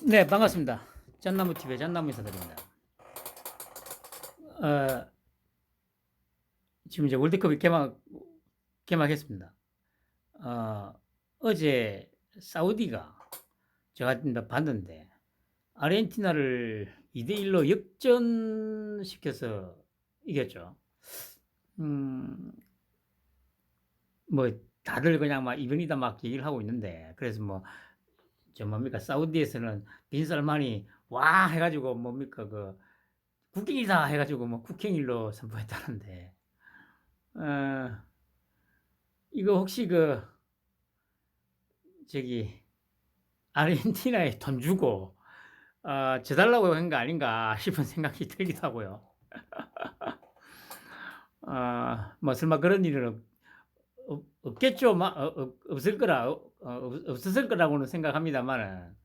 네, 반갑습니다. 짠나무TV의 짠나무 인사드립니다. 지금 이제 월드컵이 개막했습니다. 어제 사우디가 제가 봤는데 아르헨티나를 2대1로 역전시켜서 이겼죠. 음, 뭐 다들 그냥 막 이변이다 막 얘기를 하고 있는데, 그래서 뭐 저 뭡니까, 사우디에서는 빈살만이 와 해가지고 뭡니까 그 국경이다 해가지고 뭐 국경일로 선포했다는데, 어, 이거 혹시 그 저기 아르헨티나에 돈 주고 져달라고 한 거 아닌가 싶은 생각이 들기도 하고요. 뭐 설마 그런 일은 없겠죠. 없을 거라, 없었을 거라고는 생각합니다만은,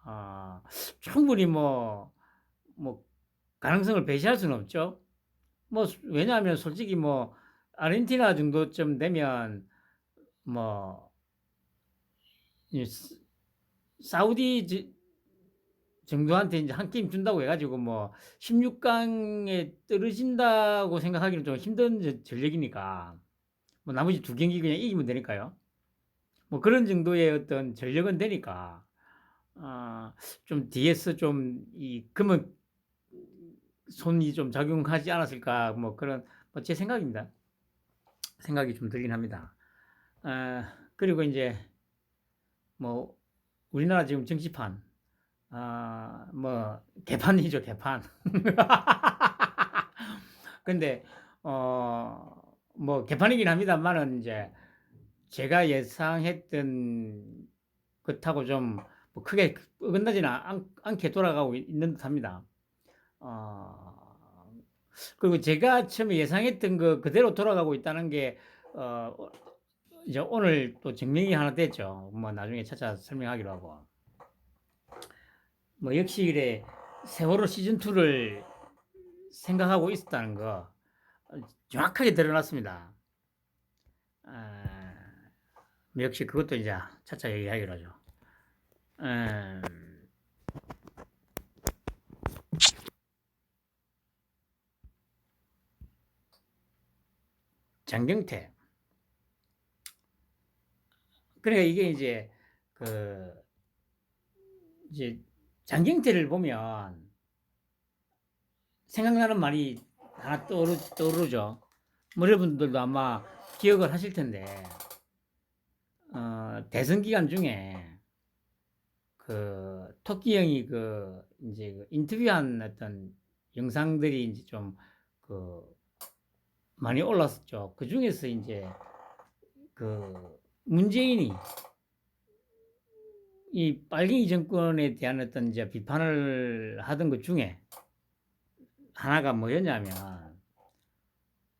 어, 충분히 뭐 가능성을 배제할 수는 없죠. 왜냐하면 솔직히 아르헨티나 정도쯤 되면 뭐 사우디 정도한테 이제 한 게임 준다고 해가지고 16강에 떨어진다고 생각하기는 좀 힘든 전력이니까, 나머지 두 경기 그냥 이기면 되니까요. 그런 정도의 어떤 전력은 되니까, 좀 뒤에서 좀 그러면 손이 좀 작용하지 않았을까, 그런 제 생각입니다. 생각이 좀 들긴 합니다. 그리고 이제 뭐 우리나라 지금 정치판, 개판이죠, 개판. 근데, 개판이긴 합니다만은, 이제, 제가 예상했던 것하고 좀, 크게 어긋나지는 않게 돌아가고 있는 듯 합니다. 어, 그리고 제가 처음에 예상했던 거 그대로 돌아가고 있다는 게, 어, 이제 오늘 또 증명이 하나 됐죠. 나중에 차차 설명하기로 하고. 역시 이래 세월호 시즌2를 생각하고 있었다는 거 정확하게 드러났습니다. 역시 그것도 이제 차차 얘기하기로 하죠. 장경태. 그러니까 이게 이제 장경태를 보면 생각나는 말이 하나 떠오르죠. 여러분들도 아마 기억을 하실 텐데, 대선 기간 중에 토끼 형이 이제 인터뷰한 어떤 영상들이 이제 좀 많이 올랐었죠. 그 중에서 이제 문재인이 이 빨갱이 정권에 대한 어떤 이제 비판을 하던 것 중에 하나가 뭐였냐면,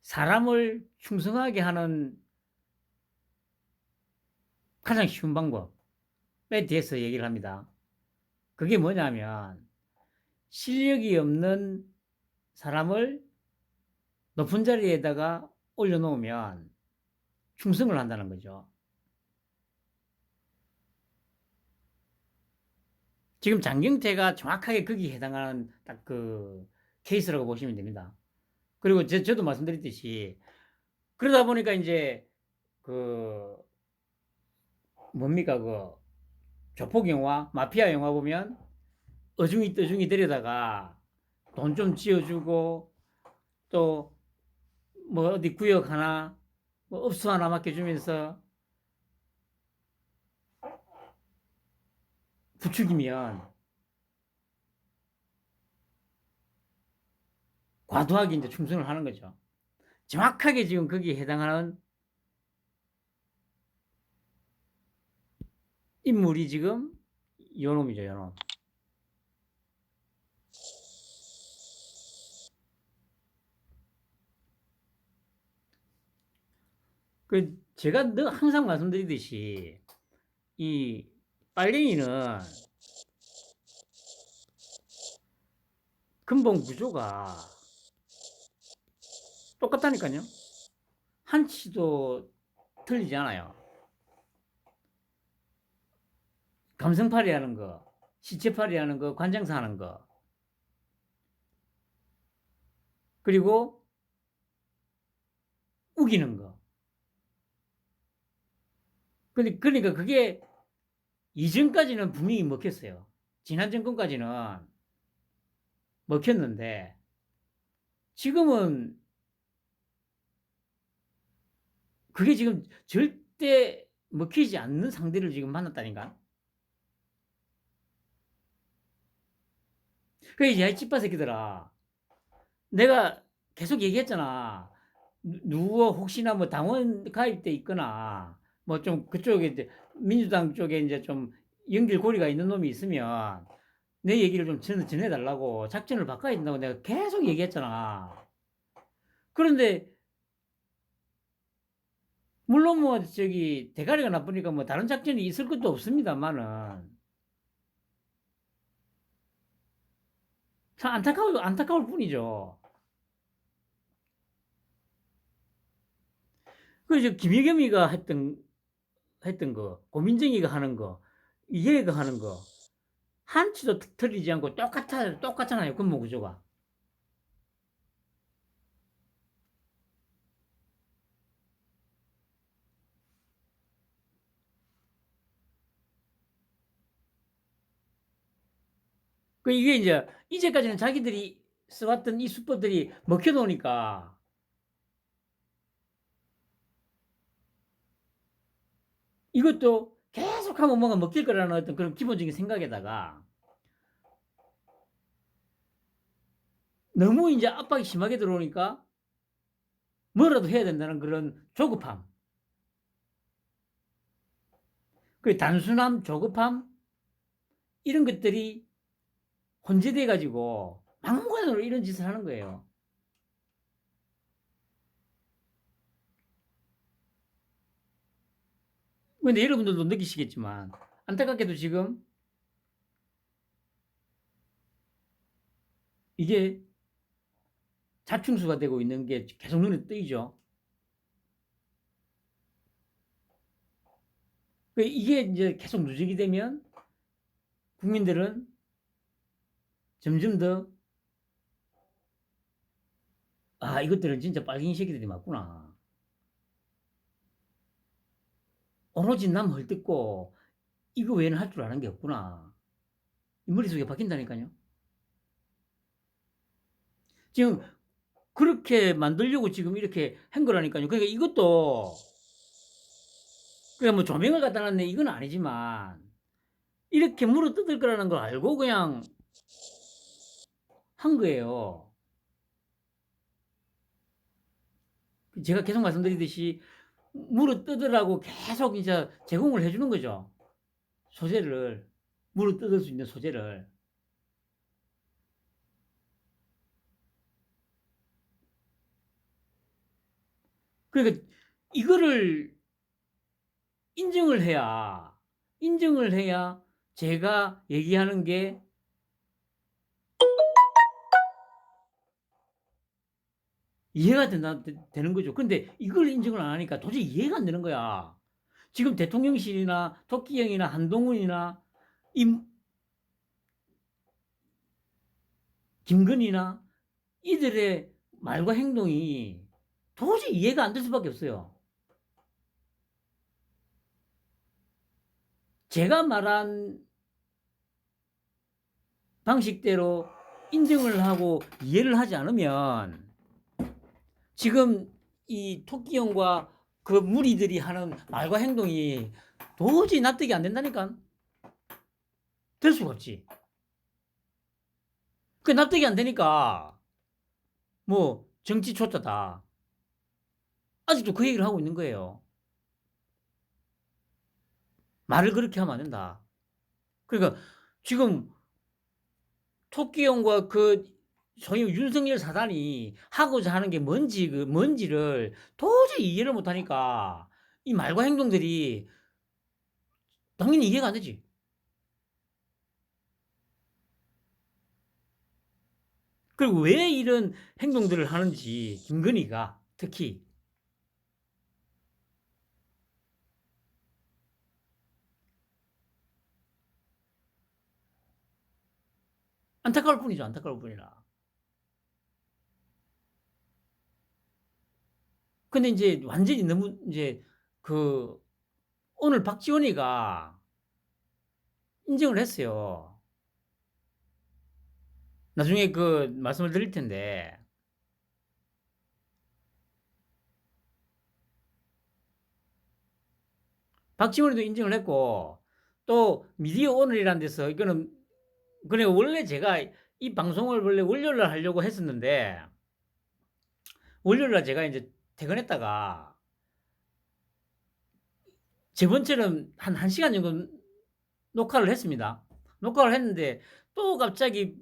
사람을 충성하게 하는 가장 쉬운 방법에 대해서 얘기를 합니다. 그게 뭐냐면, 실력이 없는 사람을 높은 자리에다가 올려놓으면 충성을 한다는 거죠. 지금 장경태가 정확하게 거기에 해당하는 딱 케이스라고 보시면 됩니다. 그리고 저도 말씀드렸듯이, 그러다 보니까 이제 뭡니까 조폭 영화, 마피아 영화 보면 어중이 떠중이 데려다가 돈 좀 지어주고, 또 어디 구역 하나, 업소 하나 맡겨주면서 부추기면 과도하게 이제 충성을 하는 거죠. 정확하게 지금 거기에 해당하는 인물이 지금 요놈이죠, 요놈. 제가 늘 항상 말씀드리듯이, 이 빨갱이는 근본 구조가 똑같다니까요. 한치도 틀리지 않아요. 감성팔이하는 거, 시체팔이 하는 거, 관장사 하는 거. 그리고 우기는 거. 그러니까 그게 이전까지는 분명히 먹혔어요. 지난 정권까지는 먹혔는데 지금은 그게 지금 절대 먹히지 않는 상대를 지금 만났다니까. 그래, 야, 이 찌빠 새끼들아. 내가 계속 얘기했잖아. 누구 혹시나 뭐 당원 가입돼 있거나 뭐 좀 그쪽에 이제 민주당 쪽에 이제 좀 연결고리가 있는 놈이 있으면 내 얘기를 좀 전해달라고 작전을 바꿔야 된다고 내가 계속 얘기했잖아. 그런데 물론 뭐 저기 대가리가 나쁘니까 뭐 다른 작전이 있을 것도 없습니다만은 참 안타까울 뿐이죠. 그래서 김혜겸이가 했던 거, 고민정이가 하는 거, 이해가 하는 거 한치도 틀리지 않고 똑같잖아요. 근무 구조가. 그 이게 이제 이제까지는 자기들이 써왔던 이 수법들이 먹혀 놓으니까 이것도 계속하면 뭔가 먹힐 거라는 어떤 그런 기본적인 생각에다가 너무 이제 압박이 심하게 들어오니까 뭐라도 해야 된다는 그런 조급함. 그 단순함, 조급함 이런 것들이 혼재돼 가지고 막무가내로 이런 짓을 하는 거예요. 근데 여러분들도 느끼시겠지만 안타깝게도 지금 이게 자충수가 되고 있는 게 계속 눈에 띄죠. 이게 이제 계속 누적이 되면 국민들은 점점 더 아, 이것들은 진짜 빨갱이 새끼들이 맞구나. 오로지 남 헐뜯고 이거 외에는 할 줄 아는 게 없구나. 이 머릿속에 박힌다니까요. 지금 그렇게 만들려고 지금 이렇게 한 거라니까요. 그러니까 이것도 그냥 뭐 조명을 갖다 놨네 이건 아니지만 이렇게 물어뜯을 거라는 걸 알고 그냥 한 거예요. 제가 계속 말씀드리듯이 물어뜯으라고 계속 이제 제공을 해주는 거죠. 소재를 물어뜯을 수 있는 소재를. 그러니까 이거를 인정을 해야 인정을 해야 제가 얘기하는 게 이해가 되는 거죠. 근데 이걸 인정을 안 하니까 도저히 이해가 안 되는 거야. 지금 대통령실이나 토끼형이나 한동훈이나 이 김건희나 이들의 말과 행동이 도저히 이해가 안 될 수밖에 없어요. 제가 말한 방식대로 인정을 하고 이해를 하지 않으면 지금 이 토끼형과 그 무리들이 하는 말과 행동이 도저히 납득이 안 된다니까. 될 수가 없지. 그 납득이 안 되니까 뭐 정치 초짜다. 아직도 그 얘기를 하고 있는 거예요. 말을 그렇게 하면 안 된다. 그러니까 지금 토끼형과 그 소위 윤석열 사단이 하고자 하는 게 뭔지를 도저히 이해를 못 하니까 이 말과 행동들이 당연히 이해가 안 되지. 그리고 왜 이런 행동들을 하는지 김건희가 특히 안타까울 뿐이죠. 안타까울 뿐이라. 근데 이제 완전히 너무 이제 그 오늘 박지원이가 인정을 했어요. 나중에 그 말씀을 드릴 텐데 박지원이도 인정을 했고 또 미디어 오늘이라는 데서 이거는 그래 원래 제가 이 방송을 원래 월요일 날 하려고 했었는데 월요일 날 제가 이제 퇴근했다가 저번처럼 한 1시간 정도 녹화를 했습니다. 녹화를 했는데 또 갑자기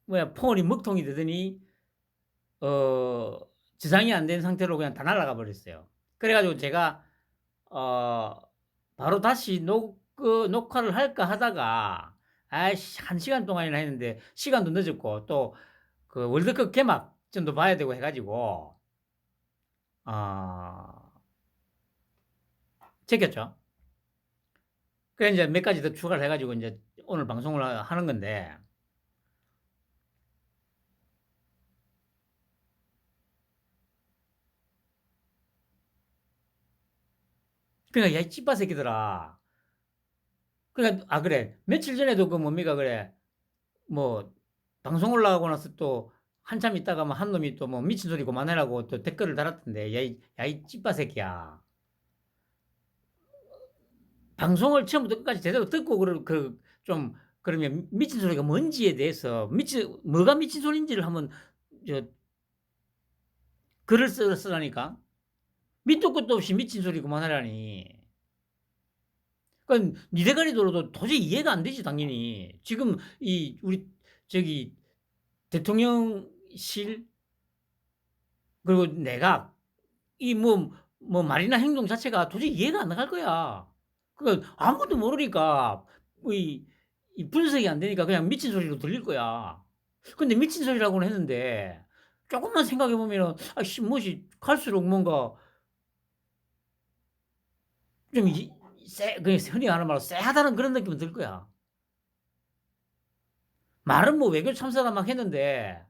뭐야 폰이 먹통이 되더니 어 저장이 안 된 상태로 그냥 다 날아가 버렸어요. 그래 가지고 제가 어 바로 다시 녹화를 할까 하다가 아이씨 1시간 동안이나 했는데 시간도 늦었고 또 그 월드컵 개막전도 봐야 되고 해 가지고 어 제꼈죠. 그래 인제 몇 가지 더 추가를 해 가지고 인제 오늘 방송을 하는 건데 그러니까 "야 이 찌빠 새끼들아." 그러니까 그래. 며칠 전에도 그 뭡니까 그래 뭐 방송 올라가고 나서 또 한참 있다가 뭐 한 놈이 또 뭐 "미친 소리 그만해라."고 또 댓글을 달았던데 "야 이 찌빠 새끼야." 방송을 처음부터 끝까지 제대로 듣고 좀 그러면 미친 소리가 뭔지에 대해서 뭐가 미친 소리인지를 한번 저 글을 쓰라니까. 밑도 끝도 없이 미친 소리 그만하라니. 그러니까 니 대가리 돌아도 도저히 이해가 안 되지 당연히. 지금 이 우리 저기 대통령실 그리고 내각 이 말이나 행동 자체가 도저히 이해가 안 갈 거야. 그러니까 아무것도 모르니까 이 분석이 안 되니까 그냥 미친 소리로 들릴 거야. 근데 미친 소리라고는 했는데 쪼끔만 생각해 보면은 뭐지 갈수록 뭔가 좀 이 그냥 흔히 하는 말로 쎄하다는 그런 느낌은 들 거야. 말은 뭐 외교 참사다 막 했는데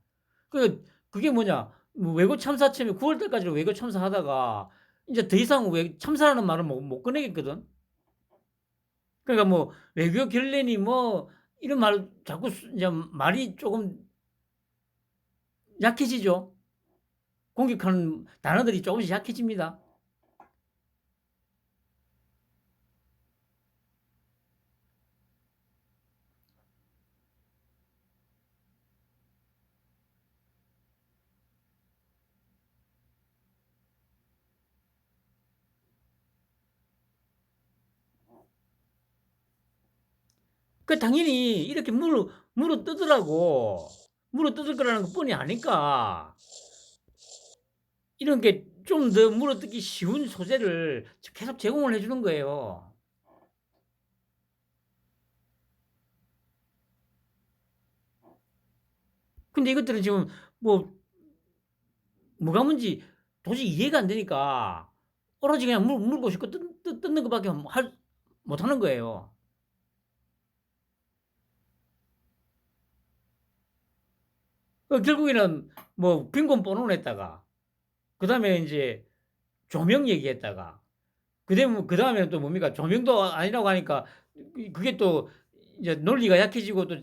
그게 뭐냐 외교 참사 처음에 9월 달까지는 외교 참사하다가 인제 더 이상 참사라는 말을 못 꺼내겠거든. 그러니까 뭐 외교 결례니 뭐 이런 말 자꾸 이제 말이 쪼금 약해지죠. 공격하는 단어들이 조금씩 약해집니다. 당연히 이렇게 물어뜯으라고 물어뜯을 거라는 거 뻔히 아니까 이런 게 좀 더 물어뜯기 쉬운 소재를 계속 제공을 해 주는 거예요. 근데 이것들은 지금 뭐 뭐가 뭔지 도저히 이해가 안 되니까 오로지 그냥 물고 싶고 뜯는 것밖에 못하는 거예요. 결국에는 뭐 빈곤 포론했다가 그다음에 인제 조명 얘기했다가 그다음에는 또 뭡니까? 조명도 아니라고 하니까 그게 또 이제 논리가 약해지고 또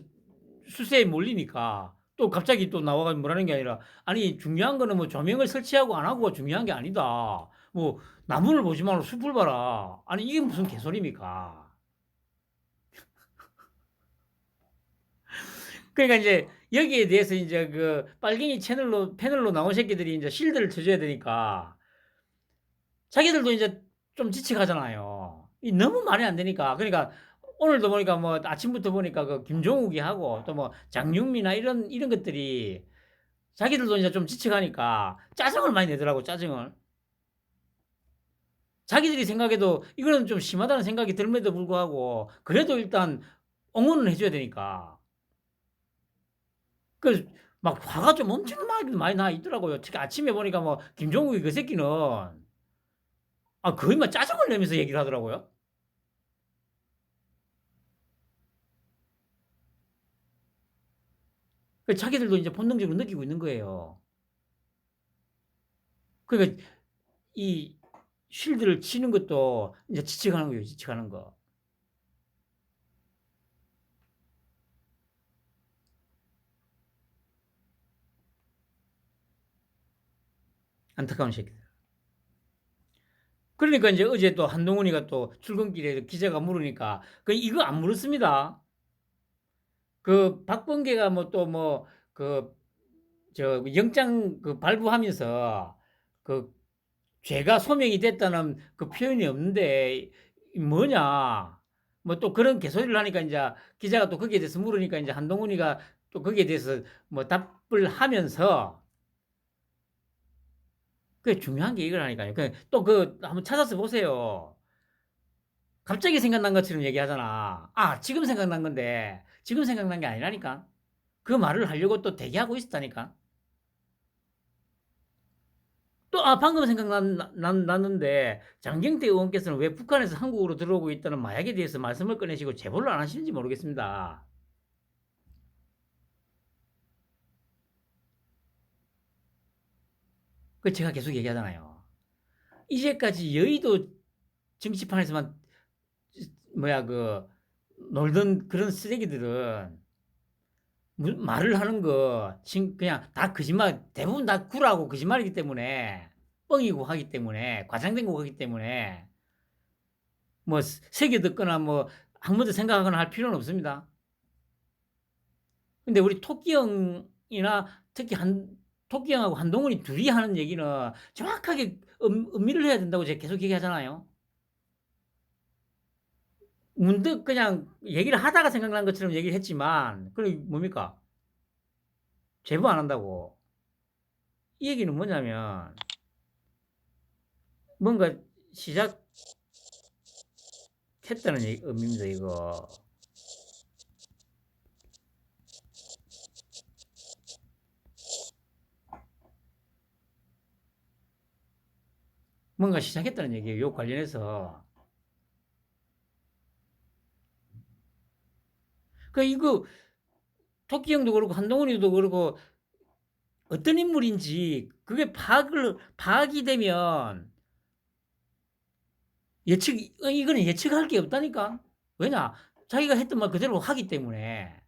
수세에 몰리니까 또 갑자기 또 나와 가지고 뭐라는 게 아니라 "아니 중요한 거는 뭐 조명을 설치하고 안 하고가 중요한 게 아니다. 뭐 나무를 보지 말고 숲을 봐라." 아니 이게 무슨 개소리입니까? 그러니까 인제 여기에 대해서 인제 그 빨갱이 패널로 나온 새끼들이 인제 실드를 쳐 줘야 되니까 자기들도 인제 좀 지쳐가잖아요. 이 너무 말이 안 되니까. 그러니까 오늘도 보니까 뭐 아침부터 보니까 그 김종욱이 하고 또 뭐 장윤미나 이런 것들이 자기들도 이제 좀 지쳐가니까 짜증을 많이 내더라고 짜증을. 자기들이 생각해도 이거는 좀 심하다는 생각이 듦에도 불구하고 그래도 일단 옹호는 해 줘야 되니까. 그 막 화가 좀 엄청 많이 나 있더라고요. 특히 아침에 보니까 뭐 김종국이 그 새끼는 거의 막 짜증을 내면서 얘기를 하더라고요. 자기들도 이제 본능적으로 느끼고 있는 거예요. 그러니까 이 쉴드를 치는 것도 이제 지쳐가는 거예요, 지쳐가는 거. 안타까운 새끼들. 그러니까 이제 어제 또 한동훈이가 또 출근길에 기자가 물으니까 그 이거 안 물었습니다. 그 박범계가 뭐 또 뭐 그 저 영장 그 발부하면서 그 죄가 소명이 됐다는 그 표현이 없는데 뭐냐. 뭐 또 그런 개소리를 하니까 이제 기자가 또 거기에 대해서 물으니까 이제 한동훈이가 또 거기에 대해서 뭐 답을 하면서 그게 중요한 게 이거라니까요. 또 한번 찾아서 보세요. 갑자기 생각난 것처럼 얘기하잖아. 아, 지금 생각난 건데 지금 생각난 게 아니라니까. 그 말을 하려고 또 대기하고 있었다니까. 또, 아, 방금 났는데, 장경태 의원께서는 왜 북한에서 한국으로 들어오고 있다는 마약에 대해서 말씀을 꺼내시고 제보를 안 하시는지 모르겠습니다. 그 제가 계속 얘기하잖아요. 이제까지 여의도 정치판에서만, 놀던 그런 쓰레기들은 말을 하는 거, 그냥 다 거짓말, 대부분 다 구라고 거짓말이기 때문에, 뻥이고 하기 때문에, 과장된 거 하기 때문에, 뭐, 새겨 듣거나 뭐, 한 번도 생각하거나 할 필요는 없습니다. 근데 우리 토끼 형이나 특히 토끼 형하고 한동훈이 둘이 하는 얘기는 정확하게 음미를 해야 된다고 제가 계속 얘기하잖아요. 문득 그냥 얘기를 하다가 생각난 것처럼 얘기를 했지만, 그게 뭡니까? 제보 안 한다고. 이 얘기는 뭐냐면, 뭔가 시작했다는 의미입니다, 이거. 뭔가 시작했다는 얘기예요, 요 관련해서. 이거, 토끼 형도 그렇고, 한동훈이도 그렇고, 어떤 인물인지, 그게 파악이 되면, 이거는 예측할 게 없다니까. 왜냐? 자기가 했던 말 그대로 하기 때문에.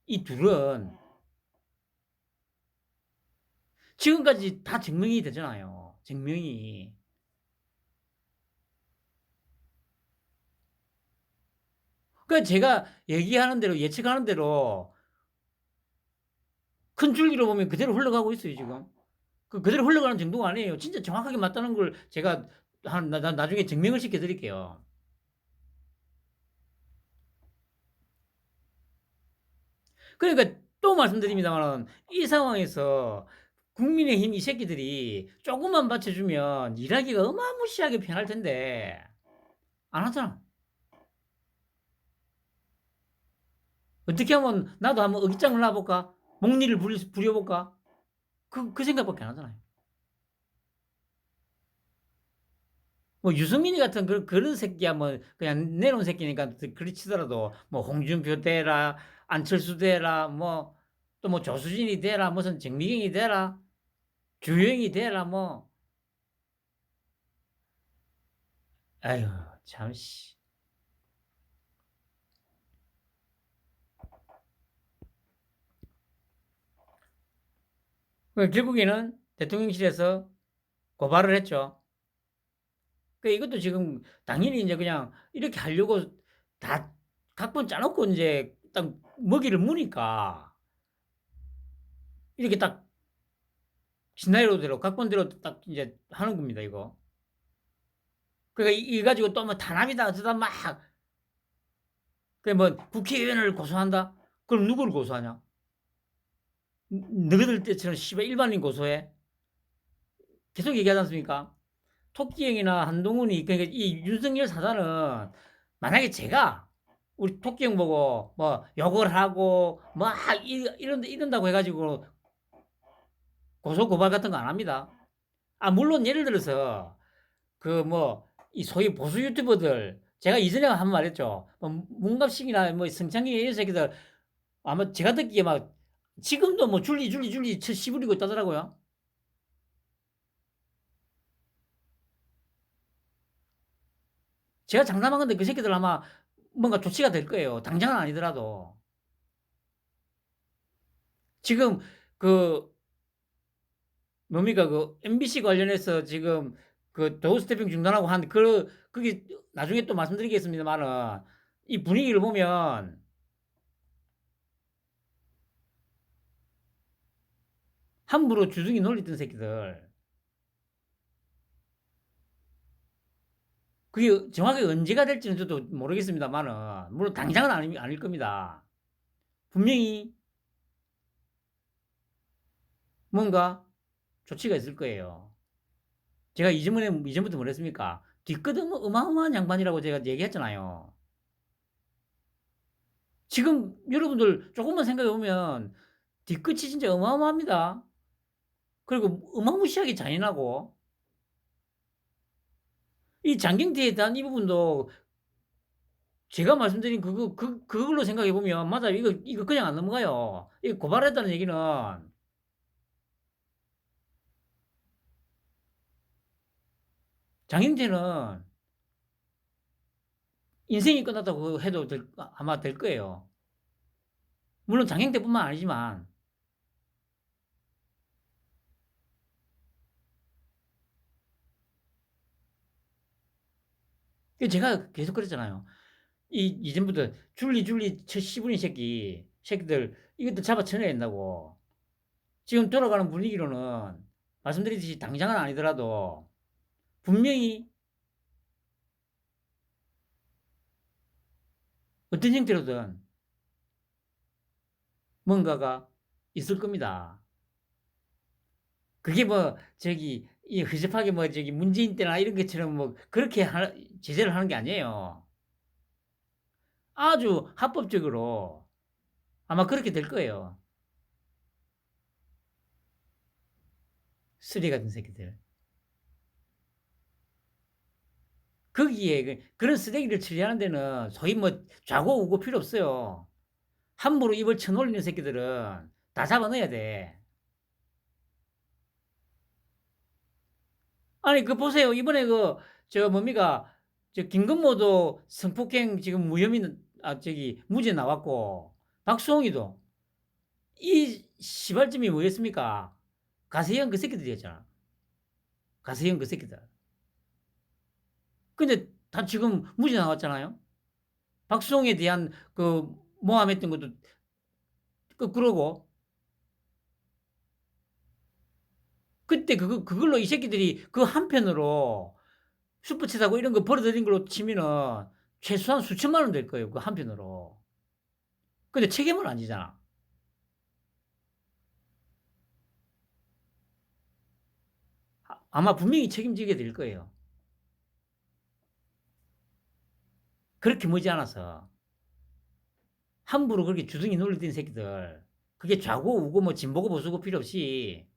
이 둘은 지금까지 다 증명이 되잖아요. 증명이. 그러니까 제가 얘기하는 대로, 예측하는 대로 큰 줄기로 보면 그대로 흘러가고 있어요, 지금. 그대로 흘러가는 정도가 아니에요. 진짜 정확하게 맞다는 걸 제가 나중에 증명을 시켜드릴게요. 그러니까 또 말씀드립니다만, 이 상황에서 국민의힘 이 새끼들이 조금만 받쳐주면 일하기가 어마무시하게 편할 텐데, 안 하잖아. 어떻게 하면 나도 한번 어깃장을 놔볼까? 목리를 부려볼까? 그 생각밖에 안 하잖아요. 뭐 유승민이 같은 그런 새끼야 뭐 그냥 내놓은 새끼니까 그리 치더라도 뭐 홍준표 되라, 안철수 되라, 뭐 또 뭐 조수진이 되라, 무슨 정미경이 되라, 주영이 되라, 뭐 아유 참 씨. 결국에는 대통령실에서 고발을 했죠. 이것도 지금 당연히 이제 그냥 이렇게 하려고 다 각본 짜놓고 이제 딱 먹이를 무니까 이렇게 딱 시나리오대로 각본대로 딱 이제 하는 겁니다, 이거. 그러니까 이 가지고 또 뭐 탄압이다 어쩌다 막 그 뭐 국회의원을 고소한다? 그럼 누구를 고소하냐? 너희들 때처럼 씨발 일반인 고소해? 계속 얘기하지 않습니까? 토끼형이나 한동훈이 그러니까 이 윤석열 사단은 만약에 제가 우리 토끼형 보고 뭐 욕을 하고 뭐 이런다고 해가지고 고소 고발 같은 거 안 합니다. 아 물론 예를 들어서 그 뭐 이 소위 보수 유튜버들 제가 이전에 한 번 말했죠. 뭐 문갑식이나 뭐 성창기 이런 새끼들 아마 제가 듣기에 막 지금도 뭐 줄리 씨부리고 있다더라고요. 제가 장담한 건데 그 새끼들 아마 뭔가 조치가 될 거예요. 당장은 아니더라도. 지금 그 뭡니까 그 MBC 관련해서 지금 그 도어 스태핑 중단하고 한 그게 나중에 또 말씀드리겠습니다만은 이 분위기를 보면 함부로 주둥이 놀리던 새끼들 그게 정확하게 언제가 될지는 저도 모르겠습니다만은 물론 당장은 아닐 겁니다. 분명히 뭔가 조치가 있을 거예요. 제가 이전부터 뭐랬습니까? 뒤끝 어마어마한 양반이라고 제가 얘기했잖아요. 지금 여러분들 조금만 생각해 보면 뒤끝이 진짜 어마어마합니다. 그리고 어마무시하게 잔인하고 이 장경태에 대한 이 부분도 제가 말씀드린 그걸로 생각해 보면 맞아요. 이거 그냥 안 넘어가요. 이거 고발했다는 얘기는 장경태는 인생이 끝났다고 해도 아마 될 거예요. 물론 장경태뿐만 아니지만 제가 계속 그랬잖아요. 이전부터 줄리 씨부린 새끼들 이것도 잡아쳐내야 된다고. 지금 돌아가는 분위기로는 말씀드렸듯이 당장은 아니더라도 분명히 어떤 형태로든 뭔가가 있을 겁니다. 그게 뭐 이 허접하게 뭐 문재인 때나 이런 것처럼 뭐 그렇게 제재를 하는 게 아니에요. 아주 합법적으로 아마 그렇게 될 거예요. 쓰레기 같은 새끼들. 거기에 그런 쓰레기를 처리하는 데는 소위 뭐 좌고 우고 필요 없어요. 함부로 입을 쳐놀리는 새끼들은 다 잡아넣어야 돼. 아니 보세요. 이번에 저 뭡니까 저 김건모도 성폭행 지금 무혐의 무죄 나왔고 박수홍이도 이 시발점이 뭐였습니까? 가세형 그 새끼들이었잖아. 가세형 그 새끼들. 근데 다 지금 무죄 나왔잖아요. 박수홍에 대한 모함했던 것도 그러고 그때 그걸로 이 새끼들이 그 한편으로 슈퍼챗 하고 이런 거 벌어들인 걸로 치면은 최소한 수천만 원 될 거예요. 그 한편으로. 근데 책임을 안 지잖아. 아마 분명히 책임지게 될 거예요. 그렇게 머지않아서 함부로 그렇게 주둥이 놀리던 새끼들 그게 좌고 우고 뭐 진보고 보수고 필요 없이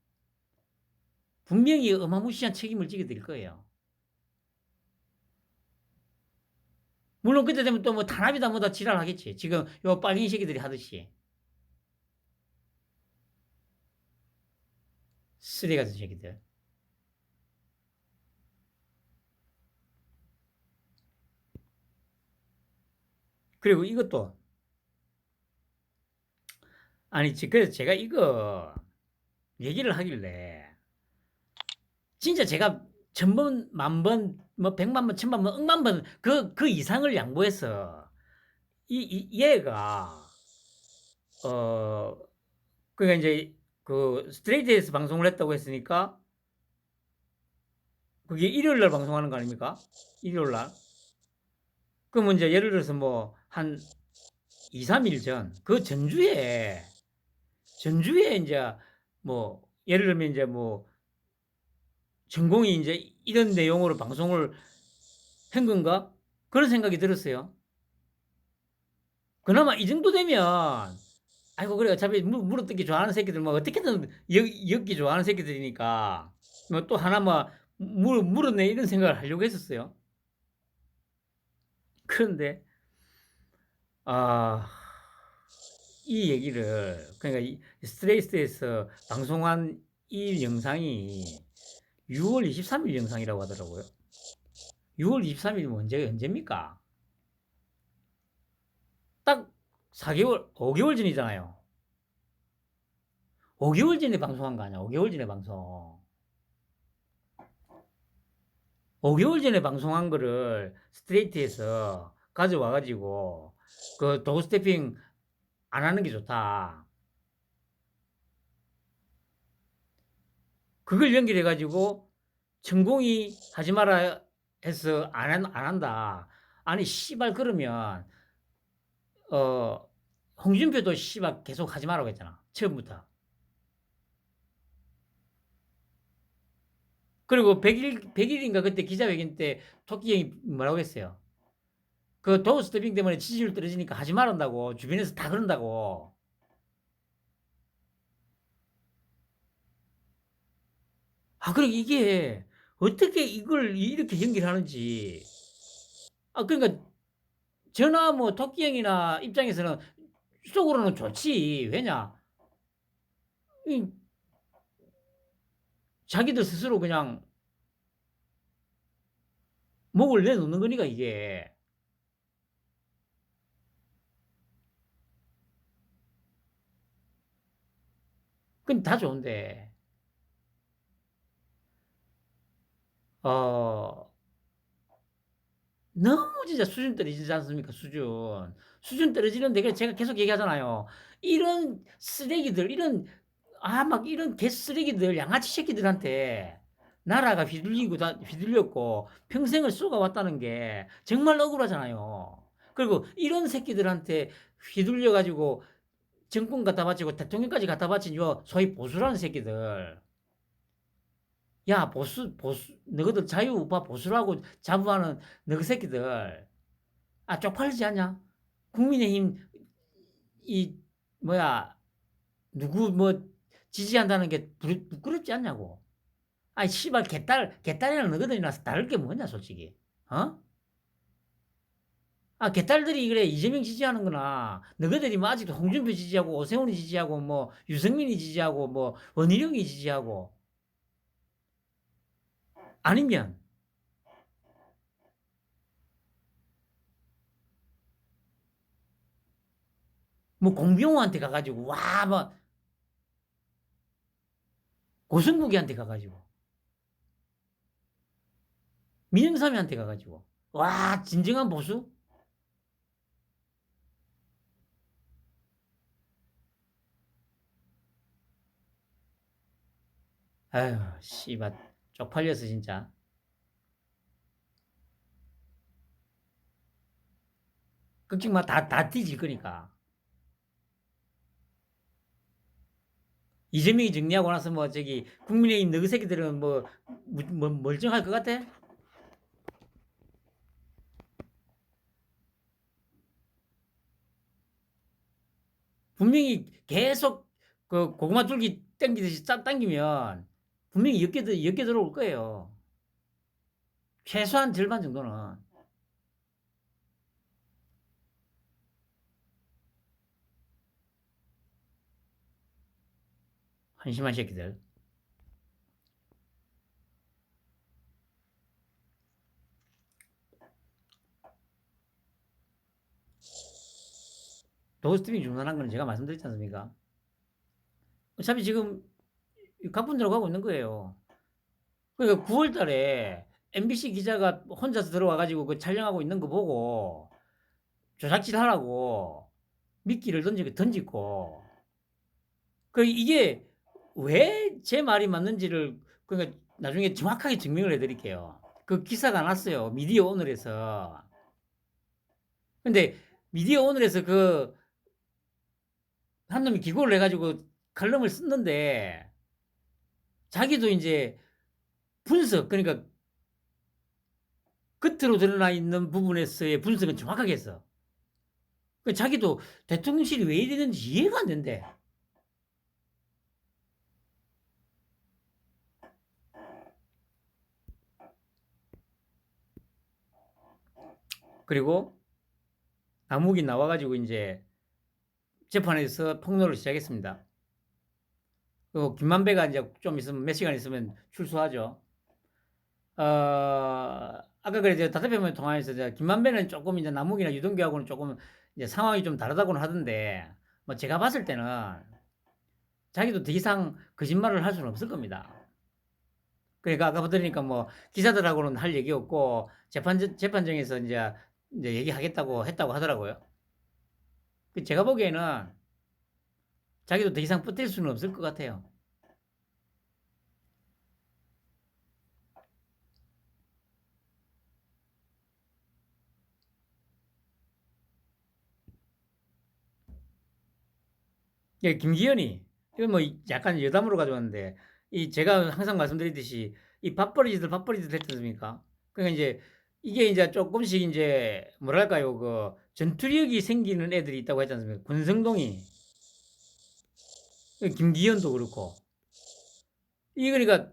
분명히 어마무시한 책임을 지게 될 거예요. 물론 그때 되면 또 뭐 탄압이다 뭐다 지랄하겠지. 지금 요 빨갱이 새끼들이 하듯이. 쓰레기 같은 새끼들. 그리고 이것도 아니 그래서 제가 이거 얘기를 하길래 진짜 제가 천번 만번 뭐 백만 번 천만 번 억만 번 그 이상을 양보해서 얘가 어 그러니까 이제 그 스트레이트에서 방송을 했다고 했으니까 그게 일요일 날 방송하는 거 아닙니까? 일요일 날. 그러면 이제 예를 들어서 뭐 한 2, 3일 전 그 전주에 이제 뭐 예를 들면 이제 뭐 전공이 이제 이런 내용으로 방송을 한 건가? 그런 생각이 들었어요. 그나마 이 정도 되면 아이고 그래 어차피 물어뜯기 좋아하는 새끼들 뭐 어떻게든 엮기 좋아하는 새끼들이니까 뭐 또 하나 뭐 물어내 이런 생각을 하려고 했었어요. 그런데 아 이 얘기를 그러니까 이 스트레이트에서 방송한 이 영상이 6월 23일 영상이라고 하더라고요. 6월 23일이면 언제입니까? 딱 4개월, 5개월 전이잖아요. 5개월 전에 방송한 거 아니야? 5개월 전에 방송. 5개월 전에 방송한 거를 스트레이트에서 가져와가지고 그 도구 스태핑 안 하는 게 좋다. 그걸 연결해가지고 천공이 하지 마라 해서 안 한다. 아니, 씨발, 그러면, 어, 홍준표도 씨발 계속 하지 말라고 했잖아. 처음부터. 그리고 100일인가 그때 기자회견 때 토끼 형이 뭐라고 했어요? 그 도어 스태핑 때문에 지지율 떨어지니까 하지 말란다고. 주변에서 다 그런다고. 아, 그러니까 이게 어떻게 이걸 이렇게 연결하는지. 아, 그러니까 저나 뭐 토끼 형이나 입장에서는 속으로는 좋지. 왜냐? 이 자기들 스스로 그냥 목을 내놓는 거니까 이게. 그건 다 좋은데. 어, 너무 진짜 수준 떨어지지 않습니까? 수준 떨어지는데 제가 계속 얘기하잖아요. 이런 쓰레기들, 막 이런 개쓰레기들, 양아치 새끼들한테 나라가 휘둘렸고 평생을 쏘가왔다는 게 정말 억울하잖아요. 그리고 이런 새끼들한테 휘둘려가지고 정권 갖다 바치고 대통령까지 갖다 바친 요 소위 보수라는 새끼들. 야, 너희들 자유우파 보수라고 자부하는 너희 새끼들. 아, 쪽팔리지 않냐? 국민의힘, 이, 뭐야, 누구, 지지한다는 게 부끄럽지 않냐고. 아이, 씨발, 개딸이랑 너희들이나 다를 게 뭐냐, 솔직히. 어? 아, 개딸들이 그래, 이재명 지지하는 거나, 너희들이 뭐 아직도 홍준표 지지하고, 오세훈이 지지하고, 뭐, 유승민이 지지하고, 뭐, 원희룡이 지지하고, 아니면, 뭐, 공병호한테 가가지고, 와, 뭐, 고승국이한테 가가지고, 민영삼이한테 가가지고, 와, 진정한 보수? 아유, 씨발, 쪽팔려서 진짜. 걱정 마, 다 뒤질 거니까. 이재명이 정리하고 나서 뭐, 국민의힘 너희 새끼들은 멀쩡할 것 같아? 분명히 계속 그 고구마 줄기 당기듯이 쫙 당기면 분명히 엮여 들어올 거예요. 최소한 절반 정도는. 한심한 새끼들. 도스팀이 중단한 건 제가 말씀드렸지 않습니까? 어차피 지금 각본 들어가고 있는 거예요. 그러니까 9월 달에 MBC 기자가 혼자서 들어와가지고 그 촬영하고 있는 거 보고 조작질 하라고 미끼를 던지고. 그 이게 왜 제 말이 맞는지를 그러니까 나중에 정확하게 증명을 해드릴게요. 그 기사가 났어요. 미디어 오늘에서. 근데 미디어 오늘에서 그 한 놈이 기고를 해가지고 칼럼을 썼는데 자기도 이제 분석 그러니까 겉으로 드러나 있는 부분에서의 분석은 정확하게 했어. 그 자기도 대통령실이 왜 이러는지 이해가 안 된대. 그리고 남욱이 나와가지고 이제 재판에서 폭로를 시작했습니다. 그리고 김만배가 이제 좀 있으면 몇 시간 있으면 출소하죠. 아까 그래 다대표면 통화에서 김만배는 조금 이제 남욱이나 유동규하고는 조금 이제 상황이 좀 다르다고는 하던데 뭐 제가 봤을 때는 자기도 더 이상 거짓말을 할 수는 없을 겁니다. 그러니까 아까 들으니까 뭐 기자들하고는 할 얘기 없고 재판정에서 이제 얘기하겠다고 했다고 하더라고요. 제가 보기에는 자기도 더 이상 버틸 수는 없을 것 같아요. 예, 김기현이 이건 뭐 약간 여담으로 가져왔는데 이 제가 항상 말씀드리듯이 이 밥벌이들 했지 않습니까? 그러니까 이제 이게 이제 조금씩 이제 뭐랄까요 그 전투력이 생기는 애들이 있다고 했지 않습니까? 권성동이 김기현도 그렇고 이 그러니까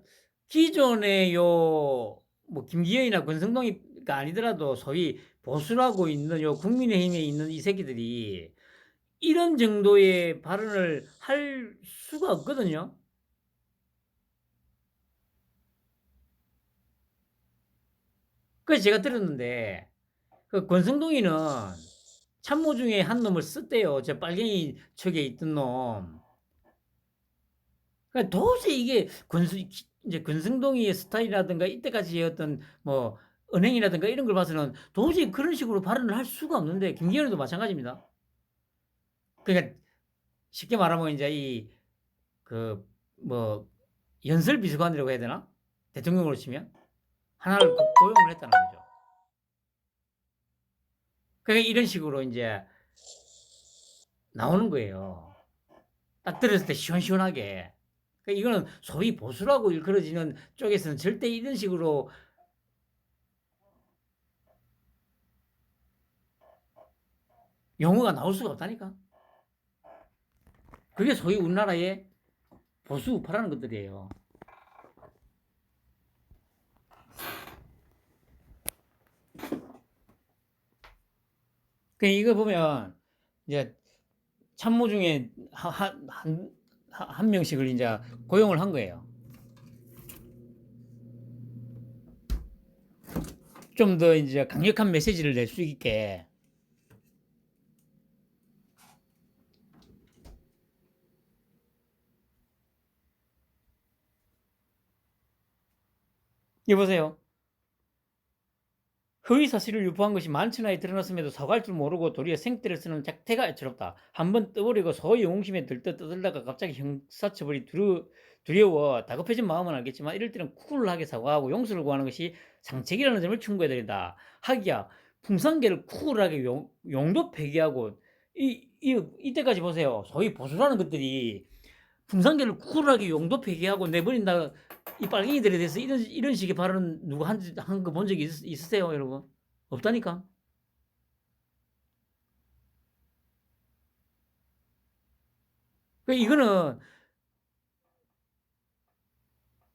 기존의 요 뭐 김기현이나 권성동이가 아니더라도 소위 보수라고 있는 요 국민의힘에 있는 이 새끼들이 이런 정도의 발언을 할 수가 없거든요. 그래서 제가 들었는데 그 권성동이는 참모 중에 한 놈을 썼대요. 저 빨갱이 척에 있던 놈. 그러니까 도저히 이게 이제 권성동이의 스타일이라든가 이때까지의 어떤 뭐 은행이라든가 이런 걸 봐서는 도저히 그런 식으로 발언을 할 수가 없는데 김기현도 마찬가지입니다. 그러니까 쉽게 말하면 이제 이 그 뭐 연설 비서관이라고 해야 되나? 대통령으로 치면 하나를 고용을 했다는 거죠. 그러니까 이런 식으로 이제 나오는 거예요. 딱 들었을 때 시원시원하게. 그러니까 이거는 소위 보수라고 일컬어지는 쪽에서는 절대 이런 식으로 용어가 나올 수가 없다니까. 그게 소위 우리나라의 보수 우파라는 것들이에요. 그러니까 이거 보면 이제 참모 중에 한 명씩을 이제 고용을 한 거예요. 좀 더 이제 강력한 메시지를 낼 수 있게. 여보세요. 허위 사실을 유포한 것이 만천하에 드러났음에도 사과할 줄 모르고 도리어 생떼를 쓰는 작태가 애처롭다. 한번 떠버리고 소의 용심에 들떠 떠들다가 갑자기 형사처벌이 두려워 다급해진 마음은 알겠지만 이럴 때는 쿨하게 사과하고 용서를 구하는 것이 상책이라는 점을 충고해드린다. 하기야 풍산계를 쿨하게 용도 폐기하고 이때까지 보세요. 소위 보수라는 것들이 풍산계를 쿨하게 용도 폐기하고 내버린다. 이 빨갱이들에 대해서 이런 식의 발언 누가 한 거 본 적이 있으세요, 여러분? 없다니까. 이거는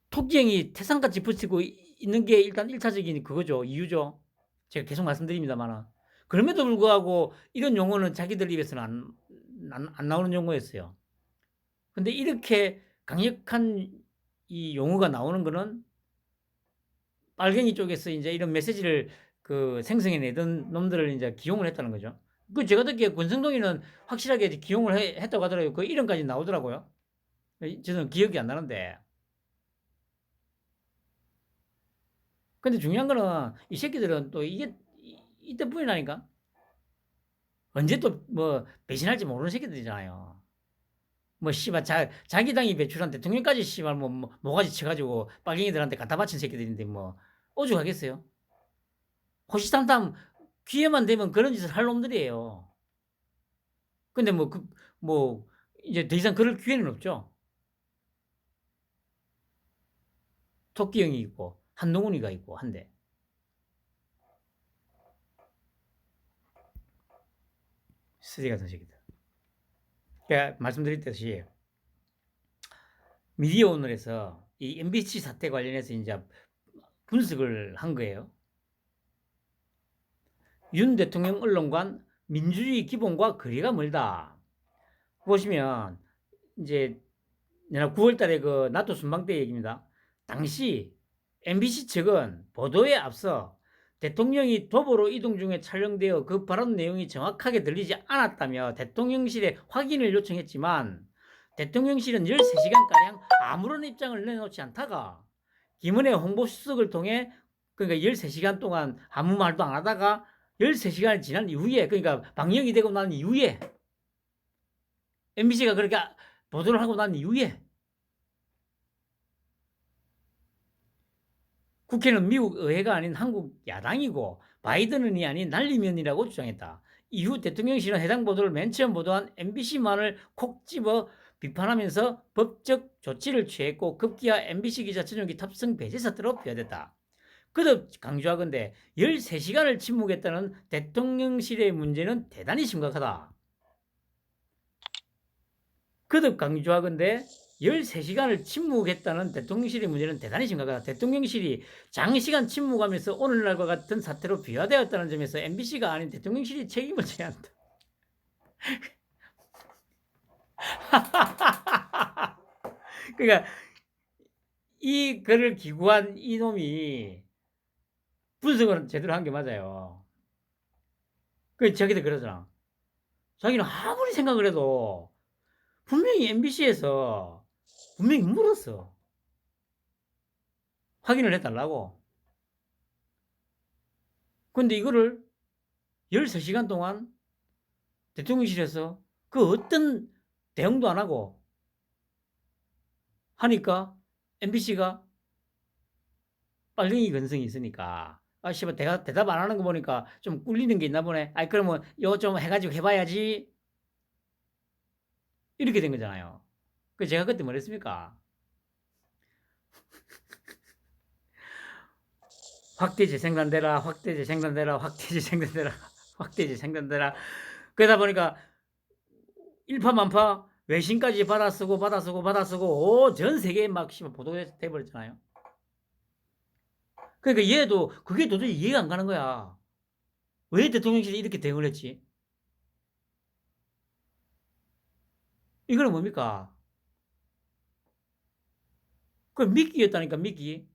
토끼형이 태산같이 붙이고 있는 게 일단 1차적인 그거죠. 이유죠. 제가 계속 말씀드립니다만. 그럼에도 불구하고 이런 용어는 자기들 입에서는 안 나오는 용어였어요. 근데 이렇게 강력한 이 용어가 나오는 거는 빨갱이 쪽에서 이제 이런 메시지를 그 생성해내던 놈들을 이제 기용을 했다는 거죠. 그 제가 듣기에 권성동이는 확실하게 기용을 했다고 하더라고요. 그 이름까지 나오더라고요. 저는 기억이 안 나는데. 근데 중요한 거는 이 새끼들은 또 이게 이때뿐이라니까. 언제 또 뭐 배신할지 모르는 새끼들이잖아요. 뭐 씨발 자기 당이 배출한 대통령까지 씨발 뭐 모가지 쳐가지고 빨갱이들한테 갖다 바친 새끼들인데 뭐 오죽하겠어요? 호시탐탐 기회만 되면 그런 짓을 할 놈들이에요. 근데 뭐 이제 더 이상 그럴 기회는 없죠. 토끼형이 있고 한동훈이가 있고 한데 쓰레기 같은 새끼들. 제가 말씀드렸듯이 미디어 오늘에서 이 MBC 사태 관련해서 이제 분석을 한 거예요. 윤 대통령 언론관 민주주의 기본과 거리가 멀다. 보시면 이제 내가 9월 달에 그 나토 순방 때 얘기입니다. 당시 MBC 측은 보도에 앞서 대통령이 도보로 이동 중에 촬영되어 그 발언 내용이 정확하게 들리지 않았다며 대통령실에 확인을 요청했지만 대통령실은 13시간가량 아무런 입장을 내놓지 않다가 김은혜 홍보수석을 통해 그러니까 13시간 동안 아무 말도 안 하다가 13시간이 지난 이후에 그러니까 방영이 되고 난 이후에 MBC가 그렇게 보도를 하고 난 이후에 국회는 미국 의회가 아닌 한국 야당이고 바이든이 아닌 날리면이라고 주장했다. 이후 대통령실은 해당 보도를 맨 처음 보도한 MBC만을 콕 집어 비판하면서 법적 조치를 취했고 급기야 MBC 기자 전용기 탑승 배제 사태로 비화됐다. 그듭 강조하건대 13시간을 침묵했다는 대통령실의 문제는 대단히 심각하다. 그듭 강조하건대 13시간을 침묵했다는 대통령실의 문제는 대단히 심각하다. 대통령실이 장시간 침묵하면서 오늘날과 같은 사태로 비화되었다는 점에서 MBC가 아닌 대통령실이 책임을 져야 한다. 그러니까 이 글을 기고한 이놈이 분석을 제대로 한 게 맞아요. 그 저기도 그러잖아. 자기는 아무리 생각을 해도 분명히 MBC에서 분명히 물었어. 확인을 해달라고. 근데 이거를 13시간 동안 대통령실에서 그 어떤 대응도 안 하고 하니까 MBC가 빨갱이 근성이 있으니까 씨발 대답 안 하는 거 보니까 좀 꿀리는 게 있나 보네. 아이 그러면 이거 좀 해가지고 해봐야지. 이렇게 된 거잖아요. 그 제가 그때 뭐랬습니까? 확대지 생산되라, 확대지 생산되라, 확대지 생산되라, 확대지 생산되라. 그러다 보니까 일파만파 외신까지 받아쓰고 전 세계에 막 보도돼 버렸잖아요. 그러니까 얘도 그게 도저히 이해가 안 가는 거야. 왜 대통령실이 이렇게 대응을 했지? 이거는 뭡니까? 그 미끼였다니까, 미끼.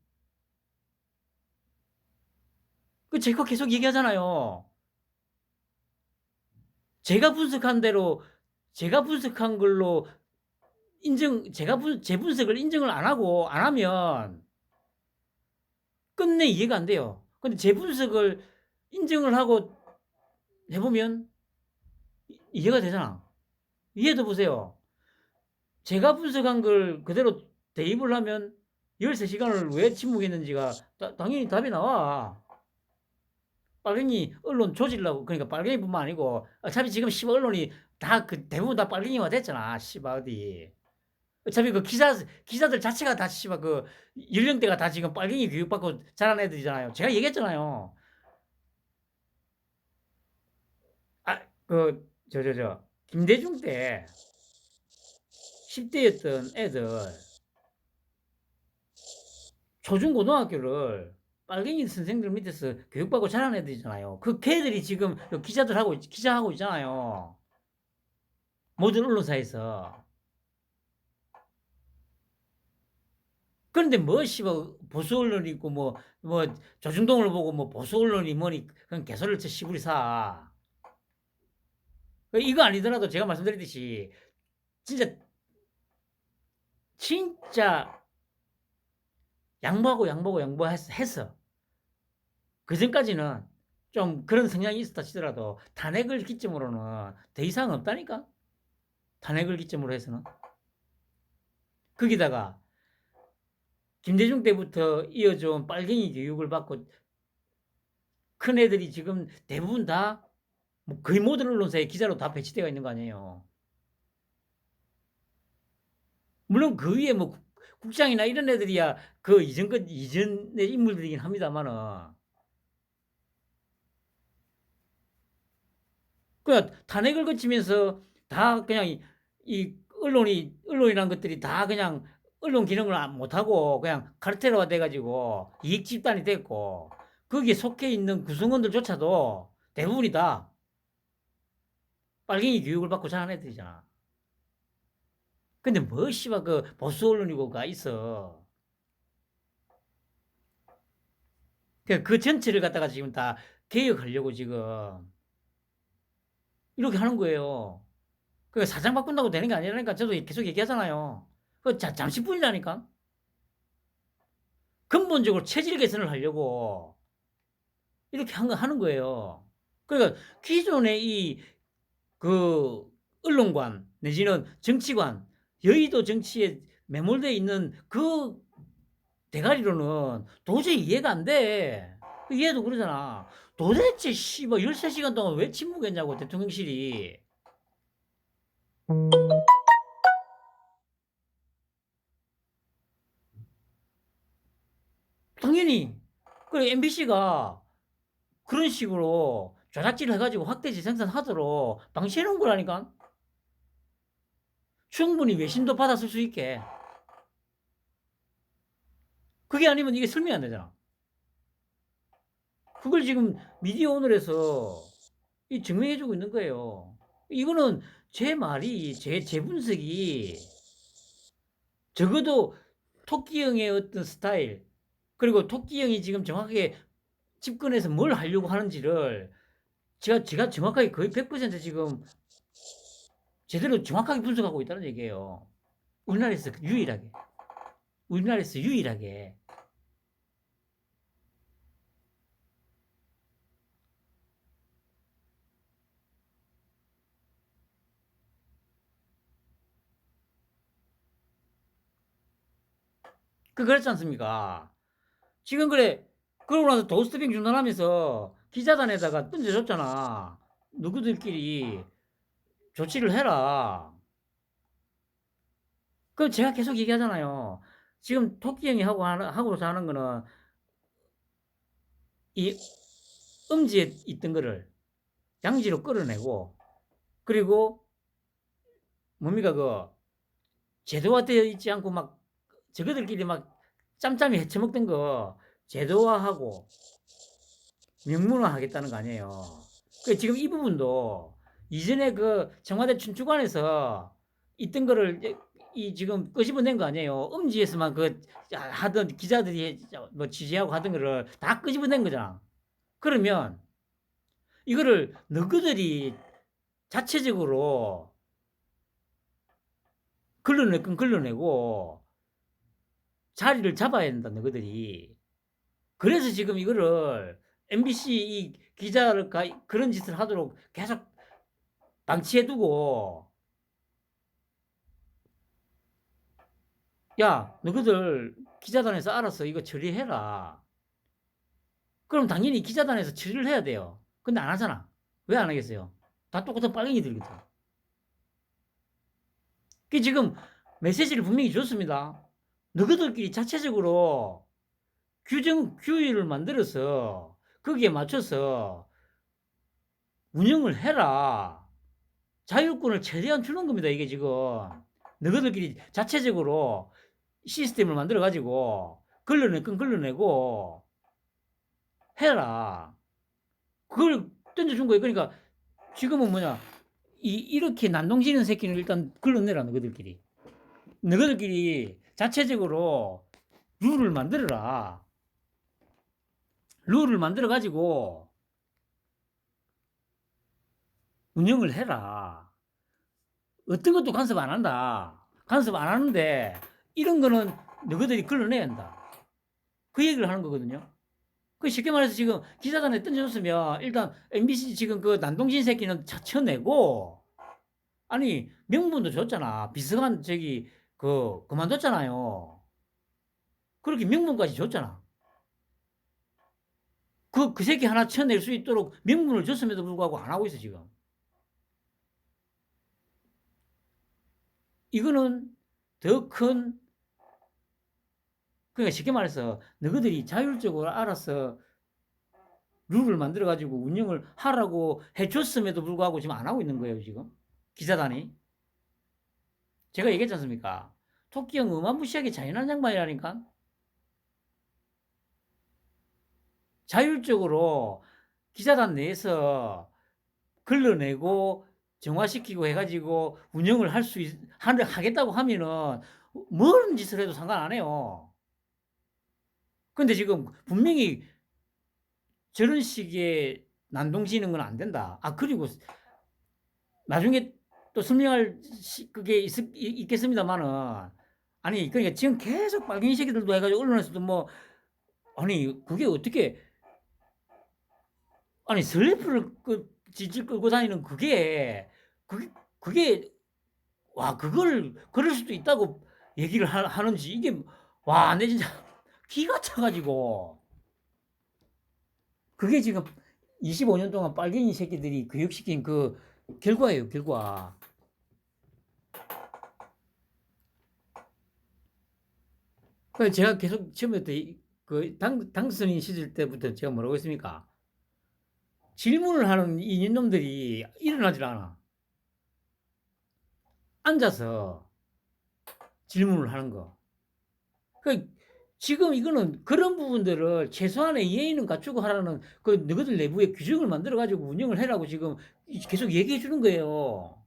그 제가 계속 얘기하잖아요. 제가 분석한 대로, 제가 분석한 걸로 제 분석을 인정을 안 하고, 안 하면 끝내 이해가 안 돼요. 근데 제 분석을 인정을 하고 해보면 이해가 되잖아. 이해도 보세요. 제가 분석한 걸 그대로 대입을 하면 13시간을 왜 침묵했는지가 당연히 답이 나와. 빨갱이 언론 조질라고. 그러니까 빨갱이뿐만 아니고 어차피 지금 언론이 다 대부분 다 빨갱이화 됐잖아. 어디. 어차피 그 기자들 자체가 다 그 연령대가 다 지금 빨갱이 교육받고 자란 애들이잖아요. 제가 얘기했잖아요. 김대중 때 10대였던 애들 초중고등학교를 빨갱이 선생들 밑에서 교육받고 자란 애들이잖아요. 그 걔들이 지금 기자하고 있잖아요. 모든 언론사에서. 그런데 보수 언론이 있고 조중동을 보고 보수 언론이 뭐니 그런 개소리를 시부리 사. 이거 아니더라도 제가 말씀드렸듯이 진짜 양보했어. 그 전까지는 좀 그런 성향이 있었다 치더라도 탄핵을 기점으로는 더 이상 없다니까. 탄핵을 기점으로 해서는. 거기다가 김대중 때부터 이어져온 빨갱이 교육을 받고 큰 애들이 지금 대부분 다 거의 모든 언론사에 기자로 다 배치되어 있는 거 아니에요. 물론 그 위에 국장이나 이런 애들이야 그 이전의 인물들이긴 합니다만은 그냥 탄핵을 거치면서 다 그냥 이 언론이란 것들이 다 그냥 언론 기능을 못하고 그냥 카르텔화 돼가지고 이익 집단이 됐고 거기에 속해 있는 구성원들조차도 대부분이 다 빨갱이 교육을 받고 자란 애들이잖아. 근데 뭐 씨발 그 보수 언론이고가 있어. 그 전체를 갖다가 지금 다 개혁하려고 지금 이렇게 하는 거예요. 그 사장 바꾼다고 되는 게 아니라니까. 저도 계속 얘기하잖아요. 그 잠시뿐이라니까. 근본적으로 체질 개선을 하려고 이렇게 하는 거예요. 그러니까 기존의 그 언론관 내지는 정치관, 여의도 정치에 매몰되어 있는 그 대가리로는 도저히 이해가 안 돼. 얘도 그러잖아. 도대체 씨발 13시간 동안 왜 침묵했냐고 대통령실이. 당연히 그 MBC가 그런 식으로 조작질 해가지고 확대지 생산하도록 방치해 놓은 거라니까. 충분히 외신도 받았을 수 있게. 그게 아니면 이게 설명이 안 되잖아. 그걸 지금 미디어 오늘에서 증명해주고 있는 거예요. 이거는 제 말이, 제 분석이 적어도 토끼 형의 어떤 스타일, 그리고 토끼 형이 지금 정확하게 집권해서 뭘 하려고 하는지를 제가 정확하게 거의 100% 지금 제대로 정확하게 분석하고 있다는 얘기예요. 우리나라에서 유일하게. 우리나라에서 유일하게. 그랬지 않습니까? 지금 그래. 그러고 나서 도스트빙 중단하면서 기자단에다가 던져줬잖아. 누구들끼리 조치를 해라. 그 제가 계속 얘기하잖아요. 지금 토끼 형이 하고서 하는 거는 이 음지에 있던 거를 양지로 끌어내고, 그리고 뭡니까 그 제도화되어 있지 않고 막 저거들끼리 막 짬짬이 헤쳐먹던 거 제도화하고 명문화하겠다는 거 아니에요. 그 지금 이 부분도 이전에 그 청와대 춘추관에서 있던 거를 이 지금 끄집어낸 거 아니에요. 음지에서만 그 하던 기자들이 뭐 취재하고 하던 거를 다 끄집어낸 거잖아. 그러면 이거를 너희들이 자체적으로 걸러낼 건 걸러내고 자리를 잡아야 된다, 너희들이. 그래서 지금 이거를 MBC 이 기자를 그런 짓을 하도록 계속 방치해두고, 야, 너희들 기자단에서 알아서 이거 처리해라. 그럼 당연히 기자단에서 처리를 해야 돼요. 근데 안 하잖아. 왜 안 하겠어요? 다 똑같은 빨갱이 들거든. 그 지금 메시지를 분명히 줬습니다. 너희들끼리 자체적으로 규율을 만들어서 거기에 맞춰서 운영을 해라. 자율권을 최대한 주는 겁니다. 이게 지금 너희들끼리 자체적으로 시스템을 만들어 가지고 걸러낼 건 걸러내고 해라. 그걸 던져준 거예요. 그러니까 지금은 뭐냐, 이렇게 난동지는 새끼는 일단 걸러내라. 너희들끼리 자체적으로 룰을 만들어라. 룰을 만들어 가지고 운영을 해라. 어떤 것도 간섭 안 한다. 간섭 안 하는데 이런 거는 너희들이 걸러내야 한다. 그 얘기를 하는 거거든요. 그 쉽게 말해서 지금 기자단에 던져줬으면 일단 MBC 지금 그 난동진 새끼는 쳐내고, 아니 명분도 줬잖아. 비서관 저기 그만뒀잖아요. 그렇게 명분까지 줬잖아. 그 새끼 하나 쳐낼 수 있도록 명분을 줬음에도 불구하고 안 하고 있어 지금. 이거는 더 큰, 그러니까 쉽게 말해서 너희들이 자율적으로 알아서 룰을 만들어 가지고 운영을 하라고 해줬음에도 불구하고 지금 안 하고 있는 거예요 지금 기자단이. 제가 얘기했지 않습니까? 토끼 형 어마무시하게 잔인한 양반이라니까. 자율적으로 기자단 내에서 걸러내고 정화시키고 해가지고 운영을 하겠다고 하면은 뭔 짓을 해도 상관 안 해요. 근데 지금 분명히 저런 식의 난동지는 건 안 된다. 그리고 나중에 또 설명할 그게 있겠습니다만은, 아니, 그러니까 지금 계속 빨갱이 새끼들도 해가지고 언론에서도 뭐, 아니, 그게 어떻게, 아니, 슬리퍼를 질질 끌고 다니는 그게, 그게, 와, 그럴 수도 있다고 얘기를 하는지, 이게, 와, 내 진짜 기가 차가지고, 그게 지금 25년 동안 빨갱이 새끼들이 교육시킨 그 결과예요, 결과. 그래서 제가 계속 처음부터 당선인 시절 때부터 제가 뭐라고 했습니까? 질문을 하는 이년놈들이 일어나질 않아. 앉아서 질문을 하는 거. 그 지금 이거는 그런 부분들을 최소한의 예의는 갖추고 하라는 그 너희들 내부에 규정을 만들어 가지고 운영을 해라고 지금 계속 얘기해 주는 거예요.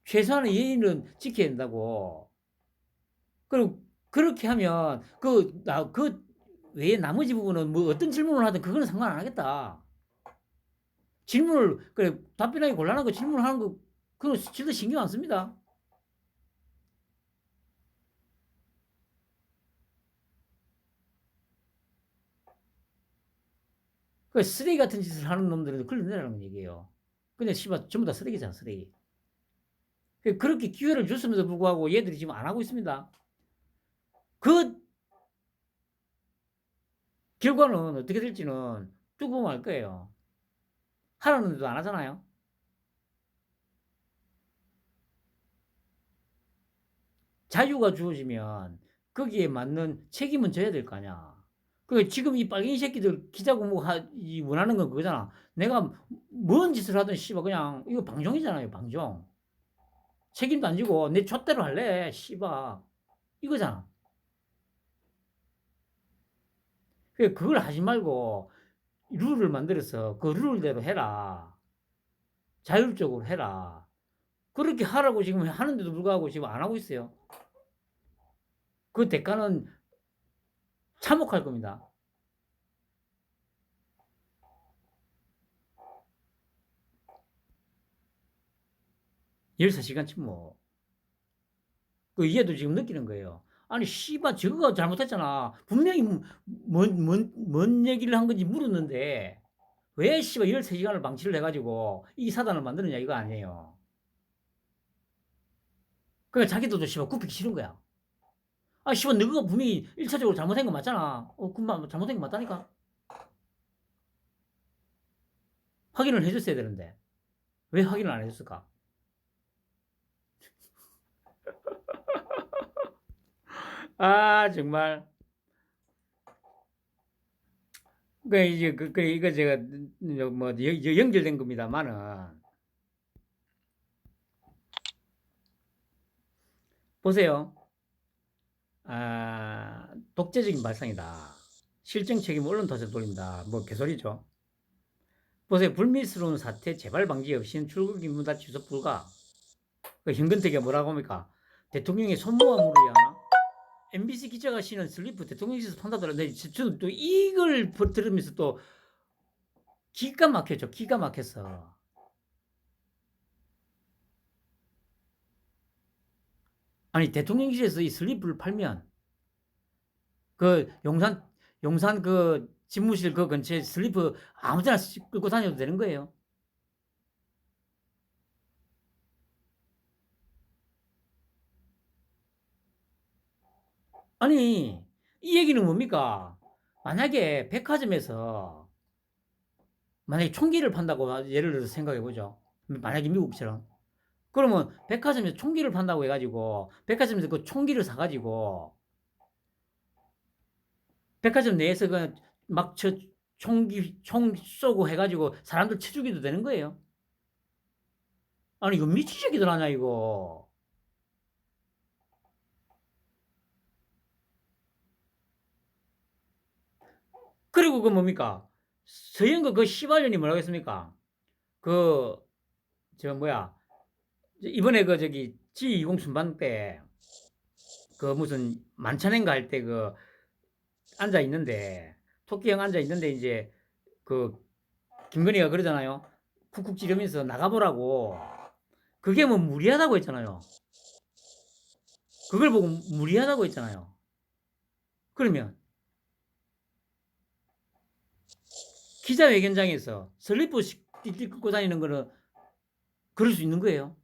최소한의 예의는 지켜야 된다고. 그리고 그렇게 하면 그 외에 나머지 부분은 뭐 어떤 질문을 하든 그거는 상관 안 하겠다. 질문을 그래 답변하기 곤란한 거 질문하는 거 그거 진짜 신경 안 씁니다. 그 쓰레기 같은 짓을 하는 놈들은 걸려내라는 얘기예요. 근데 씨발 전부 다 쓰레기잖아, 쓰레기. 그렇게 기회를 줬음에도 불구하고 얘들이 지금 안 하고 있습니다. 그 결과는 어떻게 될지는 쭉 보면 알 거예요. 하라는데도 안 하잖아요. 자유가 주어지면 거기에 맞는 책임은 져야 될 거 아니야. 그 지금 이 빨갱이 새끼들 기자공모 원하는 건 그거잖아. 내가 뭔 짓을 하든 씨발 그냥 이거 방종이잖아요, 방종. 책임도 안 지고 내 좆대로 할래, 씨발. 이거잖아. 그걸 하지 말고 룰을 만들어서 그 룰대로 해라. 자율적으로 해라. 그렇게 하라고 지금 하는데도 불구하고 지금 안 하고 있어요. 그 대가는 참혹할 겁니다. 열세 시간 침묵. 그 얘도 지금 느끼는 거예요. 아니, 씨발, 저거가 잘못했잖아. 분명히 뭔 얘기를 한 건지 물었는데, 왜 씨발 13시간을 방치를 해가지고 이 사단을 만드느냐, 이거 아니에요. 그러니까 자기들도 씨발 굽히기 싫은 거야. 씨발, 너가 분명히 1차적으로 잘못한 거 맞잖아. 그만 잘못한 거 맞다니까? 확인을 해줬어야 되는데. 왜 확인을 안 해줬을까? 정말. 이제, 이거 제가, 뭐, 연결된 겁니다만은, 보세요. 독재적인 발상이다. 실정 책임 언론 탓에 돌린다. 뭐, 개소리죠. 보세요. 불미스러운 사태 재발 방지 없이는 출국 임무다 취소 불가. 현근택이 뭐라고 합니까? 대통령의 손모함으로 하나? MBC 기자가 신은 슬리프 대통령실에서 판다더라는데 저는 또 이걸 들으면서 또 기가 막혔죠. 기가 막혔어. 아니 대통령실에서 이 슬리프를 팔면 그 용산 그 집무실 그 근처에 슬리프 아무 데나 끌고 다녀도 되는 거예요. 아니 이 얘기는 뭡니까? 만약에 백화점에서 만약에 총기를 판다고 예를 들어서 생각해 보죠. 만약에 미국처럼. 그러면 백화점에서 총기를 판다고 해가지고 백화점에서 그 총기를 사가지고 백화점 내에서 그막저 총 쏘고 해가지고 사람들 쳐 죽이도 되는 거예요. 아니 이거 미친 새끼들 아냐 이거. 그리고 그 뭡니까? 서영거 그 씨발년이 뭐라고 했습니까? 그 저 뭐야 이번에 그 저기 G20 순방 때 그 무슨 만찬인가 할 때 그 앉아 있는데 토끼형 앉아 있는데 이제 그 김건희가 그러잖아요. 쿡쿡 찌르면서 나가보라고. 그게 뭐 무리하다고 했잖아요. 그걸 보고 무리하다고 했잖아요. 그러면 기자회견장에서 슬리퍼 띠띠 끌고 다니는 거는 그럴 수 있는 거예요.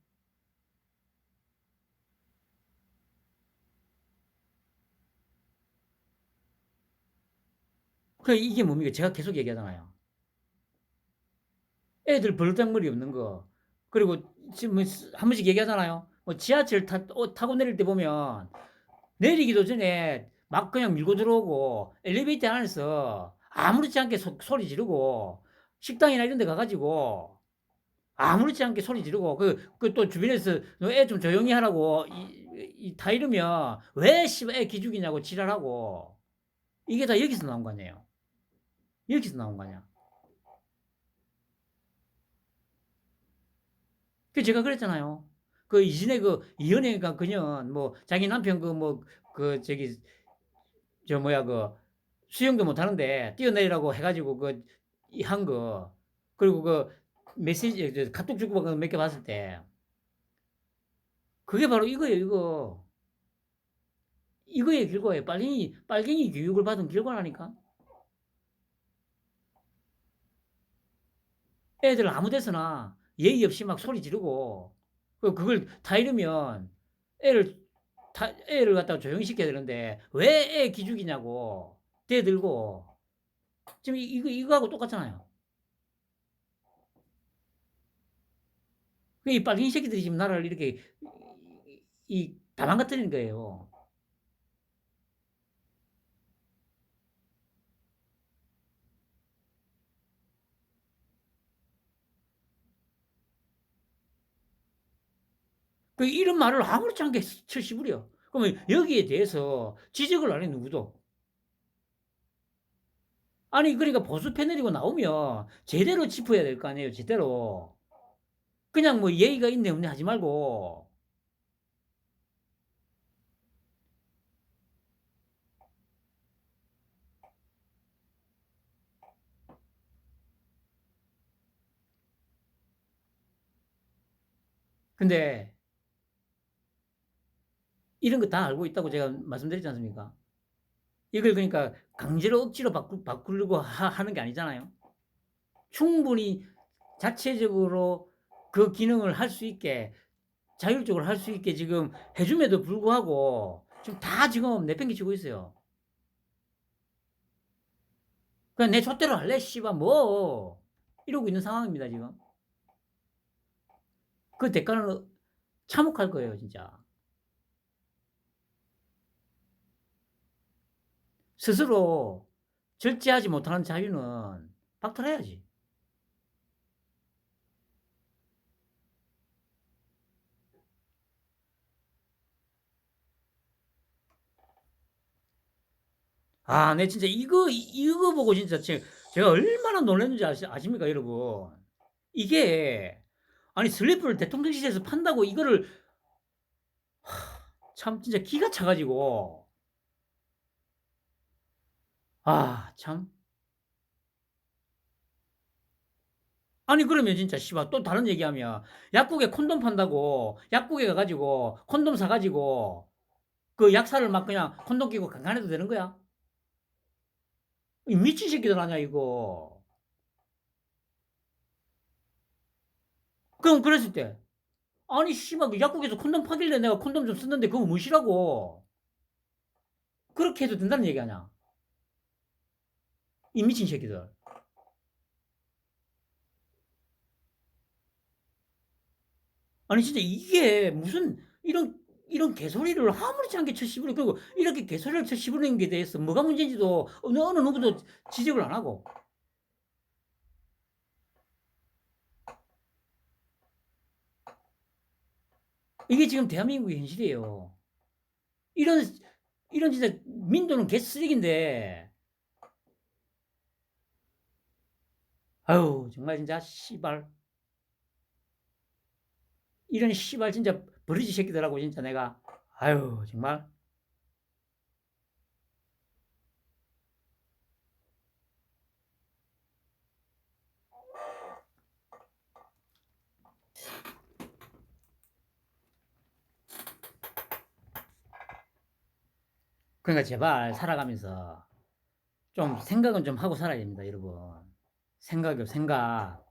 그 이게 뭡니까? 제가 계속 얘기하잖아요. 애들 버르장머리 없는 거. 그리고 지금 뭐한 번씩 얘기하잖아요. 뭐 지하철 타고 내릴 때 보면 내리기도 전에 막 그냥 밀고 들어오고 엘리베이터 안에서 아무렇지 않게 소리 지르고 식당이나 이런 데 가가지고 아무렇지 않게 소리 지르고 그 또 주변에서 너 애 좀 조용히 하라고 다 이러면 왜 씨발 애 기죽이냐고 지랄하고 이게 다 여기서 나온 거 아니에요. 여기서 나온 거 아니야. 그 제가 그랬잖아요. 그 이전에 그 이연애가 그년 뭐 자기 남편 그 뭐 그 저기 저 뭐야 그 수영도 못 하는데 뛰어내리라고 해가지고 그 한 거 그리고 그 메시지 카톡 주고받은 몇 개 봤을 때 그게 바로 이거예요. 이거의 결과예요. 빨갱이 교육을 받은 결과라니까. 애들 아무 데서나 예의 없이 막 소리 지르고 그걸 다 이러면 애를 애를 갖다가 조용히 시켜야 되는데 왜 애 기죽이냐고 대들고 지금 이거하고 똑같잖아요. 이 빨갱이 새끼들이 지금 나라를 이렇게 다 망가뜨리는 거예요. 그 이런 말을 아무렇지 않게 쳐씹으려. 그러면 여기에 대해서 지적을 안 해, 누구도. 아니, 그러니까 보수 패널이고 나오면 제대로 짚어야 될 거 아니에요, 제대로. 그냥 뭐 예의가 있네, 없네 하지 말고. 근데 이런 거 다 알고 있다고 제가 말씀드렸지 않습니까? 이걸 그러니까 강제로 억지로 바꾸려고 하는 게 아니잖아요. 충분히 자체적으로 그 기능을 할 수 있게 자율적으로 할 수 있게 지금 해줌에도 불구하고 지금 다 지금 내팽개치고 있어요. 그냥 내 좆대로 할래 씨발 뭐 이러고 있는 상황입니다 지금. 그 대가는 참혹할 거예요 진짜. 스스로 절제하지 못하는 자유는 박탈해야지. 아, 내 진짜 이거 보고 진짜 제가 얼마나 놀랐는지 아십니까 여러분? 이게 아니 슬리퍼를 대통령실에서 판다고 이거를 참 진짜 기가 차가지고 아 참. 아니 그러면 진짜 씨발 또 다른 얘기하면 약국에 콘돔 판다고 약국에 가가지고 콘돔 사가지고 그 약사를 막 그냥 콘돔 끼고 강간해도 되는 거야? 이 미친 새끼들 아니야 이거. 그럼 그랬을 때 아니 씨발 그 약국에서 콘돔 파길래 내가 콘돔 좀 썼는데 그거 무시라고 그렇게 해도 된다는 얘기 아니야? 이 미친 새끼들. 아니 진짜 이게 무슨 이런 개소리를 아무렇지 않게 쳐씹으려 그리고 이렇게 개소리를 쳐씹으는 게 대해서 뭐가 문제인지도 어느 누구도 지적을 안 하고 이게 지금 대한민국의 현실이에요. 이런 이런 진짜 민도는 개쓰레기인데 아유 정말 진짜 씨발 이런 씨발 진짜 버러지 새끼들하고 진짜 내가 아유 정말. 그러니까 제발 살아가면서 좀 생각은 좀 하고 살아야 됩니다, 여러분. 생각이요, 생각.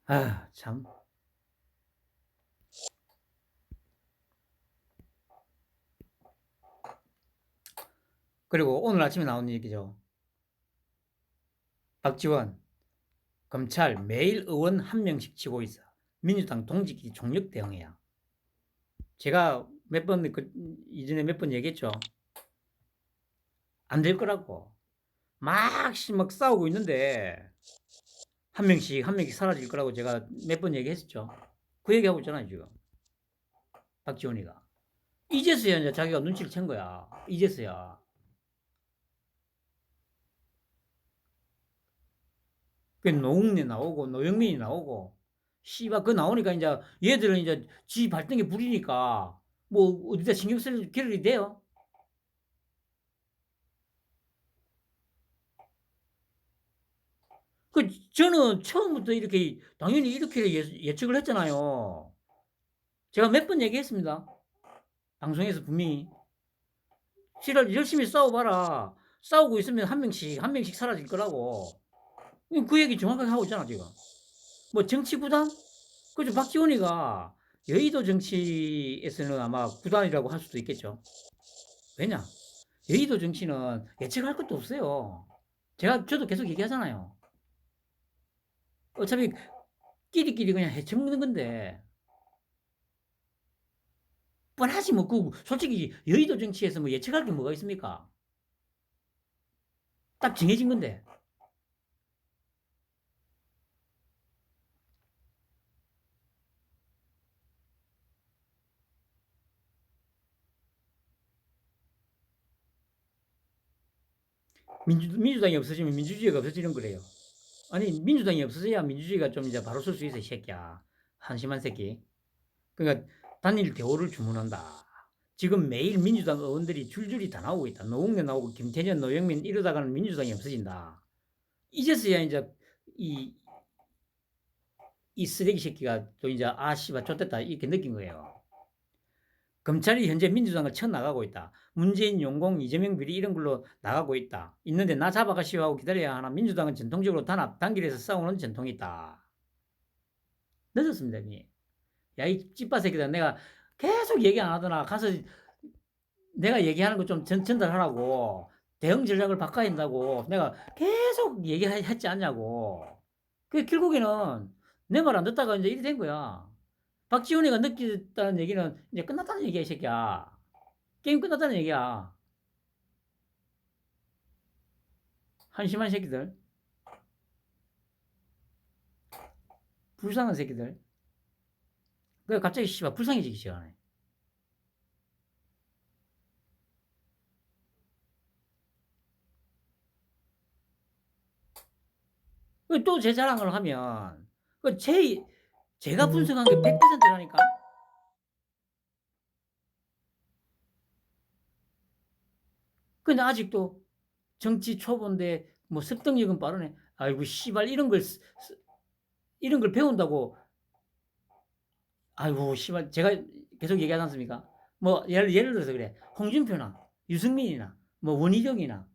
아, 참. 그리고 오늘 아침에 나온 얘기죠. 박지원, 검찰 매일 의원 한 명씩 치고 있어. 민주당 동지끼리 총력 대응해야. 제가 몇 번, 이전에 몇 번 얘기했죠. 안 될 거라고. 막 싸우고 있는데, 한 명씩 사라질 거라고 제가 몇 번 얘기했었죠. 그 얘기하고 있잖아요, 지금. 박지원이가. 이제서야 이제 자기가 눈치를 챈 거야. 이제서야. 그 노웅래 나오고, 노영민이 나오고, 씨발, 그 나오니까 이제 얘들은 이제 지 발등에 불이니까, 뭐, 어디다 신경 쓸 겨를이 돼요? 저는 처음부터 이렇게, 당연히 이렇게 예측을 했잖아요. 제가 몇 번 얘기했습니다. 방송에서 분명히. 씨발, 열심히 싸워봐라. 싸우고 있으면 한 명씩 사라질 거라고. 그 얘기 정확하게 하고 있잖아, 지금. 뭐, 정치 구단? 그죠, 박지원이가 여의도 정치에서는 아마 구단이라고 할 수도 있겠죠. 왜냐? 여의도 정치는 예측할 것도 없어요. 저도 계속 얘기하잖아요. 어차피 끼리끼리 그냥 헤쳐먹는 건데, 뻔하지 뭐, 솔직히 여의도 정치에서 뭐 예측할 게 뭐가 있습니까? 딱 정해진 건데. 민주당이 없어지면 민주주의가 없어지는 거래요. 아니, 민주당이 없어져야 민주주의가 좀 이제 바로 설 수 있어, 이 새끼야. 한심한 새끼. 그러니까 단일 대우를 주문한다. 지금 매일 민주당 의원들이 줄줄이 다 나오고 있다. 노웅래 나오고 김태년, 노영민 이러다가는 민주당이 없어진다. 이제서야 이제 이, 이 쓰레기 새끼가 또 이제 씨발 좆됐다 이렇게 느낀 거예요. 검찰이 현재 민주당을 쳐나가고 있다. 문재인 용공, 이재명 비리 이런 걸로 나가고 있다. 있는데 나 잡아가시오 하고 기다려야 하나. 민주당은 전통적으로 단길에서 싸우는 전통이 있다. 늦었습니다, 이미. 야, 이 찌빠 새끼다. 내가 계속 얘기 안 하더나. 가서 내가 얘기하는 거 좀 전달하라고. 대응 전략을 바꿔야 한다고. 내가 계속 얘기했지 않냐고. 그 결국에는 내 말 안 듣다가 이제 이리 된 거야. 박지훈이가 느꼈다는 얘기는 이제 끝났다는 얘기야, 이 새끼야. 게임 끝났다는 얘기야. 한심한 새끼들. 불쌍한 새끼들. 그래, 갑자기 씨발 불쌍해지기 시작하네. 또 제 자랑을 하면, 제가 분석한 게 100%라니까? 근데 아직도 정치 초보인데, 뭐 습득력은 빠르네. 아이고, 씨발, 이런 걸 배운다고, 아이고, 씨발, 제가 계속 얘기하지 않습니까? 뭐, 예를 들어서 그래. 홍준표나, 유승민이나, 뭐, 원희룡이나,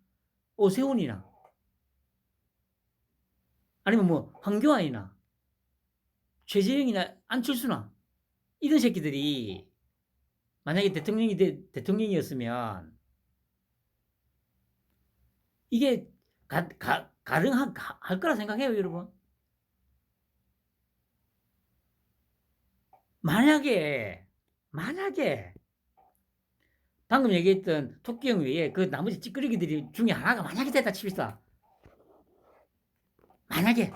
오세훈이나, 아니면 뭐, 황교안이나, 최재형이나, 안철수나, 이런 새끼들이 만약에 대통령이었으면, 이게 가능할 거라 생각해요, 여러분. 만약에 방금 얘기했던 토끼형 외에 그 나머지 찌끄레기들이 중에 하나가 만약에 됐다 칩시다. 만약에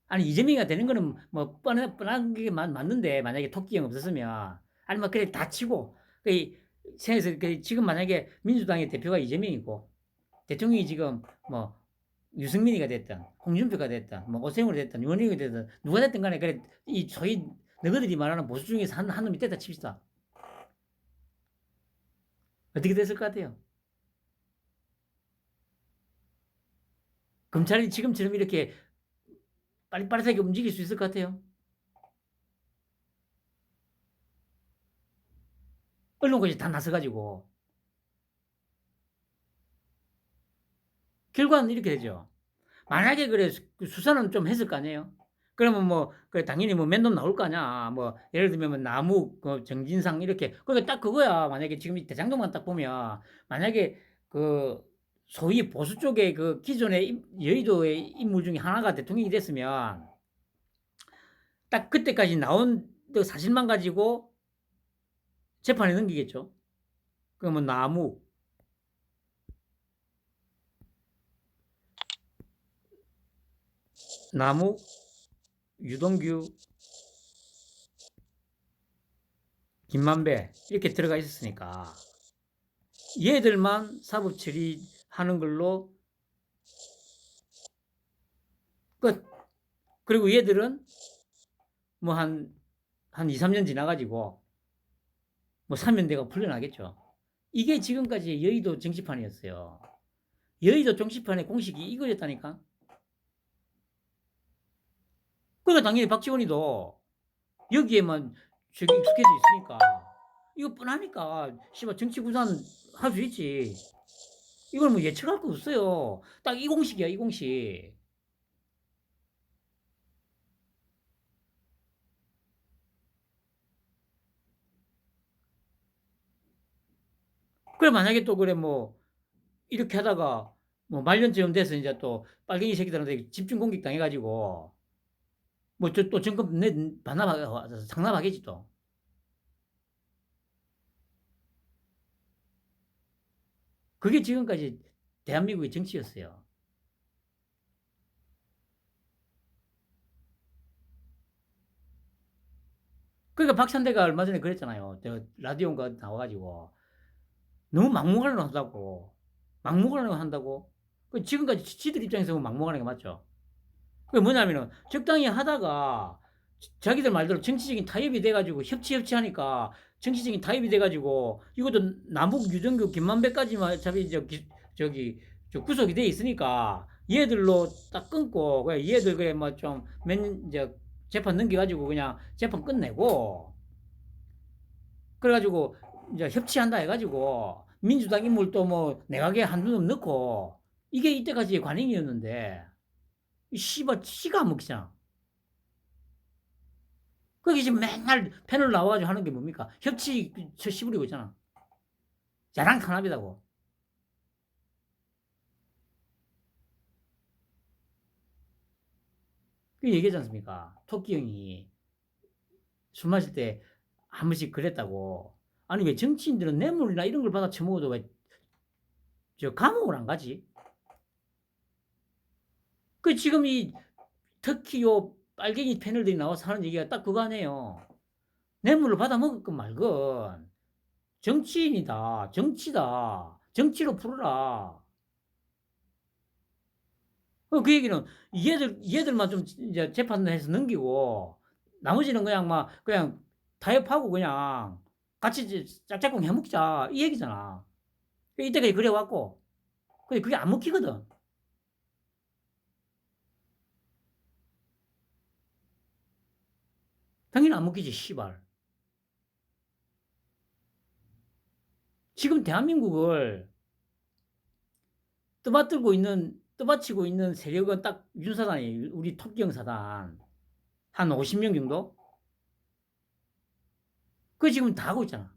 아니 이재명이가 되는 거는 뭐 뻔한 게 맞는데 만약에 토끼형 없었으면 아니 뭐 그래 다 치고 생에서 지금 만약에 민주당의 대표가 이재명이고 대통령이 지금 뭐 유승민이가 됐든 홍준표가 됐든 뭐 오세훈이 됐든 윤핵이 됐든 누가 됐든 간에 그래 이 소위 너희들이 말하는 보수 중에서 한 놈이 됐다 칩시다. 어떻게 됐을 것 같아요? 검찰이 지금처럼 이렇게 빠릿빠릿하게 움직일 수 있을 것 같아요? 언론까지 다 나서가지고 결과는 이렇게 되죠. 만약에 그래 수사는 좀 했을 거 아니에요? 그러면 뭐 그래 당연히 뭐 맨 놈 나올 거 아니야. 뭐 예를 들면 뭐 나무 그 정진상 이렇게 그러니까 딱 그거야. 만약에 지금 이 대장동만 딱 보면 만약에 그 소위 보수 쪽의 그 기존의 여의도의 인물 중에 하나가 대통령이 됐으면 딱 그때까지 나온 그 사실만 가지고 재판에 넘기겠죠. 그러면 나무 유동규 김만배 이렇게 들어가 있었으니까 얘들만 사법 처리하는 걸로 끝. 그리고 얘들은 뭐 한 2, 3년 지나가지고 뭐 사면대가 풀려나겠죠. 이게 지금까지 여의도 정치판이었어요. 여의도 정치판의 공식이 이거였다니까. 그러니까 당연히 박지원이도 여기에만 저기 익숙해져 있으니까 이거 뻔하니까 씨발 정치 구단 할 수 있지. 이걸 뭐 예측할 거 없어요. 딱 이 공식이야, 이 공식. 그래 만약에 또 그래 뭐 이렇게 하다가 뭐 말년쯤 돼서 이제 또 빨갱이 새끼들한테 집중 공격 당해가지고 뭐 저 또 정권 내 반납하고 상납하겠지 또. 그게 지금까지 대한민국의 정치였어요. 그러니까 박찬대가 얼마 전에 그랬잖아요. 라디오인가 나와가지고 너무 막무가내로 한다고. 막무가내로 한다고. 지금까지 지들 입장에서 보면 막무가내가 맞죠. 그게 뭐냐면은 적당히 하다가 자기들 말대로 정치적인 타협이 돼가지고 협치하니까 정치적인 타협이 돼가지고 이것도 남북 유동규 김만배까지만 잡이 저기 저 구속이 돼 있으니까 얘들로 딱 끊고 그냥 얘들 그래 뭐좀몇 이제 재판 넘겨가지고 그냥 재판 끝내고 그래가지고 이제 협치한다 해가지고 민주당 인물 또 뭐 내각에 한두 놈 넣고 이게 이때까지의 관행이었는데 이 씨발 치가 안 먹히잖아. 거기 지금 맨날 패널 나와가지고 하는 게 뭡니까? 협치 저 씨부리고 있잖아. 자랑 탄압이다고. 그 얘기하지 않습니까? 토끼 형이 술 마실 때 한 번씩 그랬다고. 아니 왜 정치인들은 뇌물이나 이런 걸 받아 처먹어도 왜 저 감옥을 안 가지? 그 지금 이 특히 요 빨갱이 패널들이 나와서 하는 얘기가 딱 그거 아니에요. 뇌물을 받아 먹을건 말건 정치인이다. 정치다. 정치로 풀어라. 그 얘기는 얘들만 좀 이제 재판해서 넘기고 나머지는 그냥 막 그냥 타협하고 그냥 같이 짝짝꿍 해먹자 이 얘기잖아. 이때까지 그래왔고 근데 그게 안 먹히거든. 당연히 안 먹히지 씨발. 지금 대한민국을 떠받치고 있는 세력은 딱 윤사단이에요. 우리 토끼형 사단 한 50명 정도? 그 지금 다 하고 있잖아.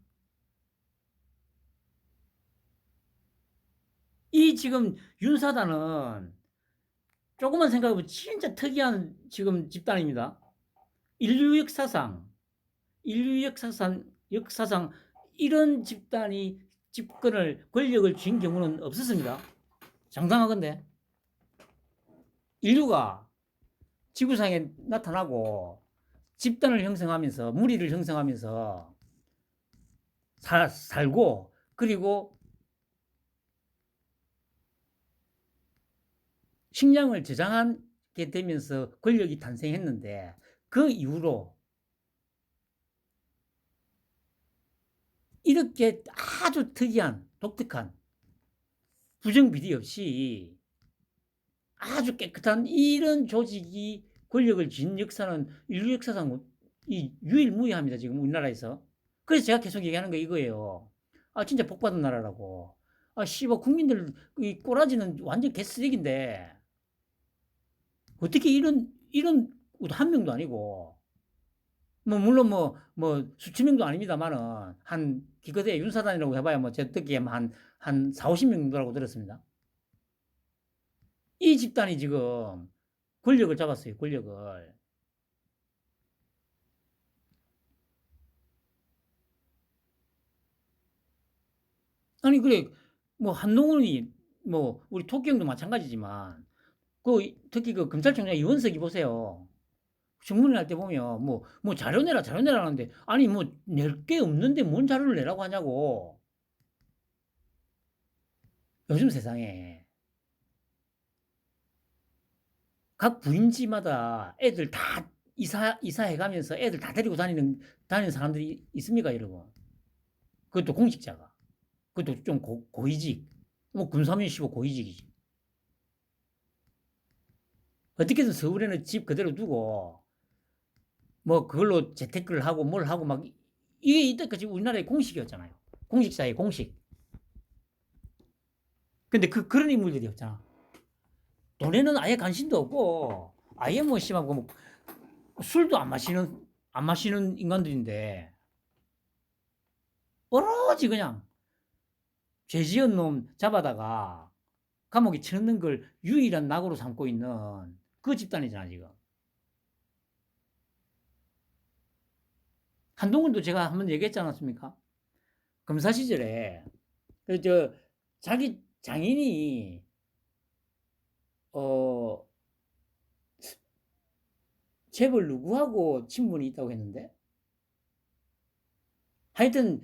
이 지금 윤사단은 조금만 생각해보면 진짜 특이한 지금 집단입니다. 인류 역사상, 인류 역사상 이런 집단이 권력을 쥔 경우는 없었습니다. 장담하건대. 인류가 지구상에 나타나고 집단을 형성하면서 무리를 형성하면서 살고 그리고 식량을 저장하게 되면서 권력이 탄생했는데 그 이후로 이렇게 아주 특이한 독특한 부정비리 없이 아주 깨끗한 이런 조직이 권력을 쥔 역사는 인류 역사상 유일무이합니다. 지금 우리나라에서. 그래서 제가 계속 얘기하는 거 이거예요. 아 진짜 복받은 나라라고. 아 씨발 국민들 이 꼬라지는 완전 개쓰레기인데 어떻게 이런 한 명도 아니고 뭐 물론 뭐 수천 명도 아닙니다만은 한 기껏해 윤사단이라고 해봐야 뭐 제 듣기에 한 4, 50명 정도라고 들었습니다. 이 집단이 지금 권력을 잡았어요. 권력을. 아니 그래 뭐 한동훈이 뭐 우리 토끼 형도 마찬가지지만 그 특히 그 검찰총장 이원석이 보세요. 청문회 할 때 보면 뭐 자료 내라 자료 내라 하는데 아니 뭐 낼 게 없는데 뭔 자료를 내라고 하냐고. 요즘 세상에 각 부임지마다 애들 다 이사해 가면서 애들 다 데리고 다니는 사람들이 있습니까, 여러분? 그것도 공직자가. 그것도 좀 고위직. 뭐 금사면 씨고 고위직이지. 어떻게든 서울에는 집 그대로 두고 뭐 그걸로 재테크를 하고 뭘 하고 막 이게 이때까지 우리나라의 공식이었잖아요. 공직사회 공식. 근데 그런 인물들이 없잖아. 돈에는 아예 관심도 없고 아예 뭐 심하고 뭐 술도 안 마시는 인간들인데 오로지 그냥 죄 지은 놈 잡아다가 감옥에 쳐넣는 걸 유일한 낙으로 삼고 있는 그 집단이잖아 지금. 한동훈도 제가 한번 얘기했지 않았습니까? 검사 시절에 그저 자기 장인이 어 재벌 누구하고 친분이 있다고 했는데 하여튼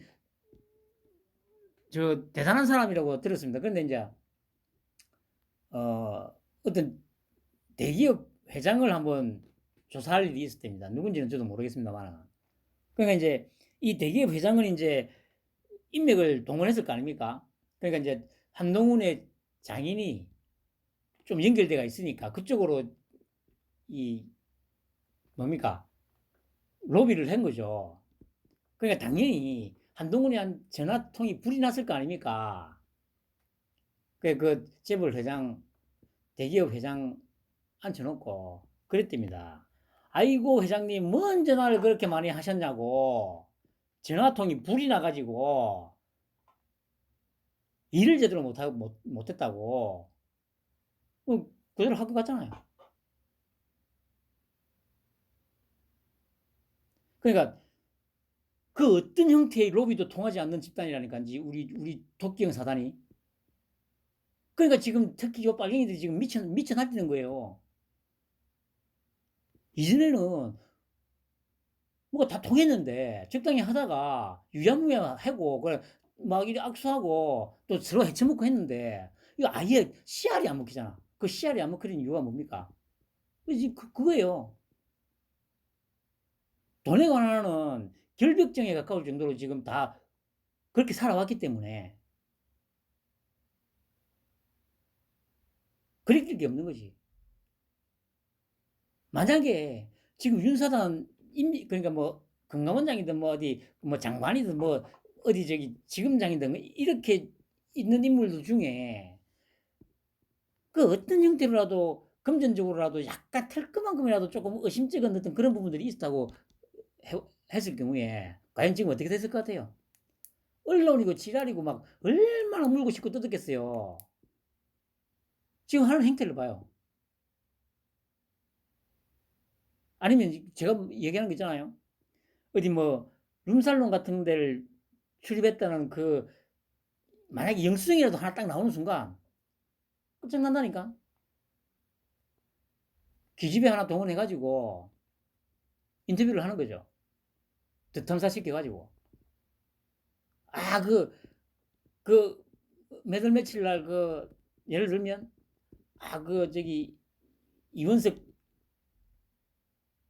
저 대단한 사람이라고 들었습니다. 그런데 이제 어떤 대기업 회장을 한번 조사할 일이 있을 때입니다. 누군지는 저도 모르겠습니다만. 그러니까 이제 이 대기업 회장은 이제 인맥을 동원했을 거 아닙니까? 그러니까 이제 한동훈의 장인이 좀 연결돼가 있으니까 그쪽으로 이 뭡니까 로비를 한 거죠. 그러니까 당연히 한동훈이 한 전화통이 불이 났을 거 아닙니까? 그 재벌 회장 대기업 회장 앉혀놓고 그랬답니다. 아이고 회장님 뭔 전화를 그렇게 많이 하셨냐고 전화통이 불이 나가지고 일을 제대로 못했다고 그대로 할 것 같잖아요. 그러니까 그 어떤 형태의 로비도 통하지 않는 집단이라니까 우리 도끼형 사단이. 그러니까 지금 특히 이 빨갱이들이 지금 미쳐 날뛰는 거예요. 이전에는 뭐가 다 통했는데 적당히 하다가 유야무야 하고 그래 막 이렇게 악수하고 또 서로 해쳐먹고 했는데 이거 아예 씨알이 안 먹히잖아. 그 씨알이 안 먹히는 이유가 뭡니까? 그거예요. 돈에 관한은 결벽증에 가까울 정도로 지금 다 그렇게 살아왔기 때문에 그릴 게 없는 거지. 만약에 지금 윤사단 그러니까 뭐 금감원장이든 뭐 어디 뭐 장관이든 뭐 어디 저기 지검장이든 뭐 이렇게 있는 인물들 중에 그 어떤 형태로라도 금전적으로라도 약간 털끄만큼이라도 조금 의심쩍은 어떤 그런 부분들이 있었다고 했을 경우에 과연 지금 어떻게 됐을 것 같아요? 언론이고 지랄이고 막 얼마나 물고 싶고 뜯었겠어요. 지금 하는 행태를 봐요. 아니면 제가 얘기하는 거 있잖아요. 어디 뭐 룸살롱 같은 데를 출입했다는 그 만약에 영수증이라도 하나 딱 나오는 순간 끝장난다니까. 기집애 하나 동원해가지고 인터뷰를 하는 거죠. 뒷탐사 시켜가지고 그 매달 며칠 날 예를 들면 저기 이원석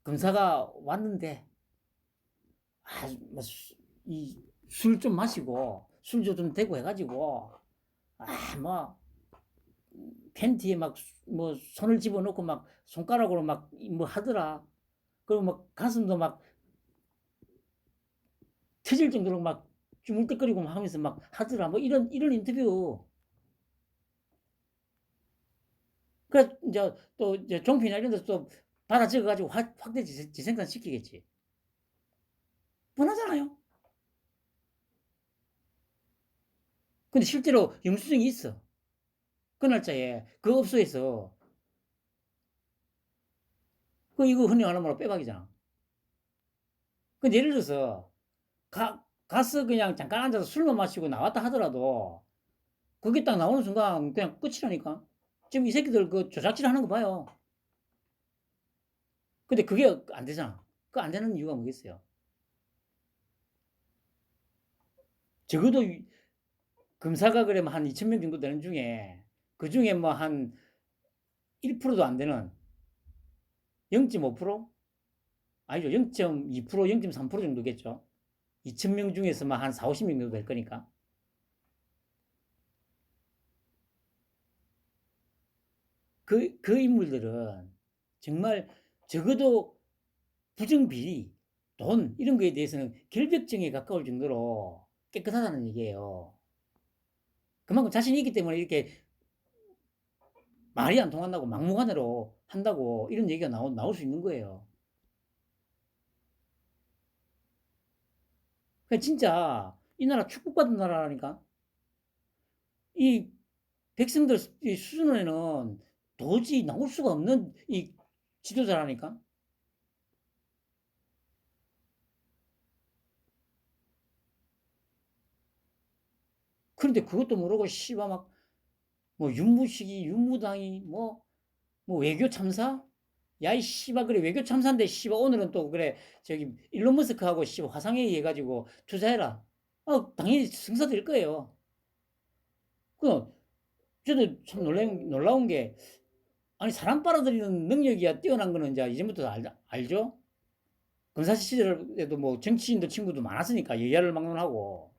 검사가 왔는데 뭐 이 술 좀 마시고 술도 좀 대고 해가지고 뭐 팬티에 막 뭐 손을 집어넣고 막 손가락으로 막 뭐 하더라. 그리고 막 가슴도 막 터질 정도로 막 주물떡거리고 막 하면서 막 하더라. 뭐 이런 인터뷰. 그래 이제 또 이제 종편이나 이런 데서 또 받아 적어가지고 확대 재생산 시키겠지. 뻔하잖아요. 근데 실제로 영수증이 있어. 그 날짜에 그 업소에서 이거 흔히 말하는 말로 빼박이잖아. 근데 예를 들어서 가서 그냥 잠깐 앉아서 술만 마시고 나왔다 하더라도 그게 딱 나오는 순간 그냥 끝이라니까. 지금 이 새끼들 그 조작질 하는 거 봐요. 근데 그게 안 되잖아. 그 안 되는 이유가 뭐겠어요? 적어도 검사가 그러면 한 2,000명 정도 되는 중에 그 중에 뭐 한 1%도 안 되는 0.5%? 아니죠. 0.2%, 0.3% 정도겠죠. 2,000명 중에서만 한 4, 50명 정도 될 거니까. 그 인물들은 정말 적어도 부정비리, 돈, 이런 거에 대해서는 결벽증에 가까울 정도로 깨끗하다는 얘기예요. 그만큼 자신이 있기 때문에 이렇게 말이 안 통한다고 막무가내로 한다고 이런 얘기가 나올 수 있는 거예요. 그러니까 진짜 이 나라 축복받은 나라라니까. 이 백성들 수준에는 도저히 나올 수가 없는 이 지도자라니까. 그런데 그것도 모르고 씨발 막 뭐 윤무식이 윤무당이 뭐 외교 참사? 야 이 씨발 그래 외교 참사인데 씨발 오늘은 또 그래 저기 일론 머스크하고 씨발 화상회의 해가지고 투자해라. 당연히 승사될 거예요. 그 저도 참 놀라운 게 아니 사람 빨아들이는 능력이야 뛰어난 거는 이제 이전부터 알죠? 검사 시절에도 뭐 정치인들 친구도 많았으니까 여야를 막론하고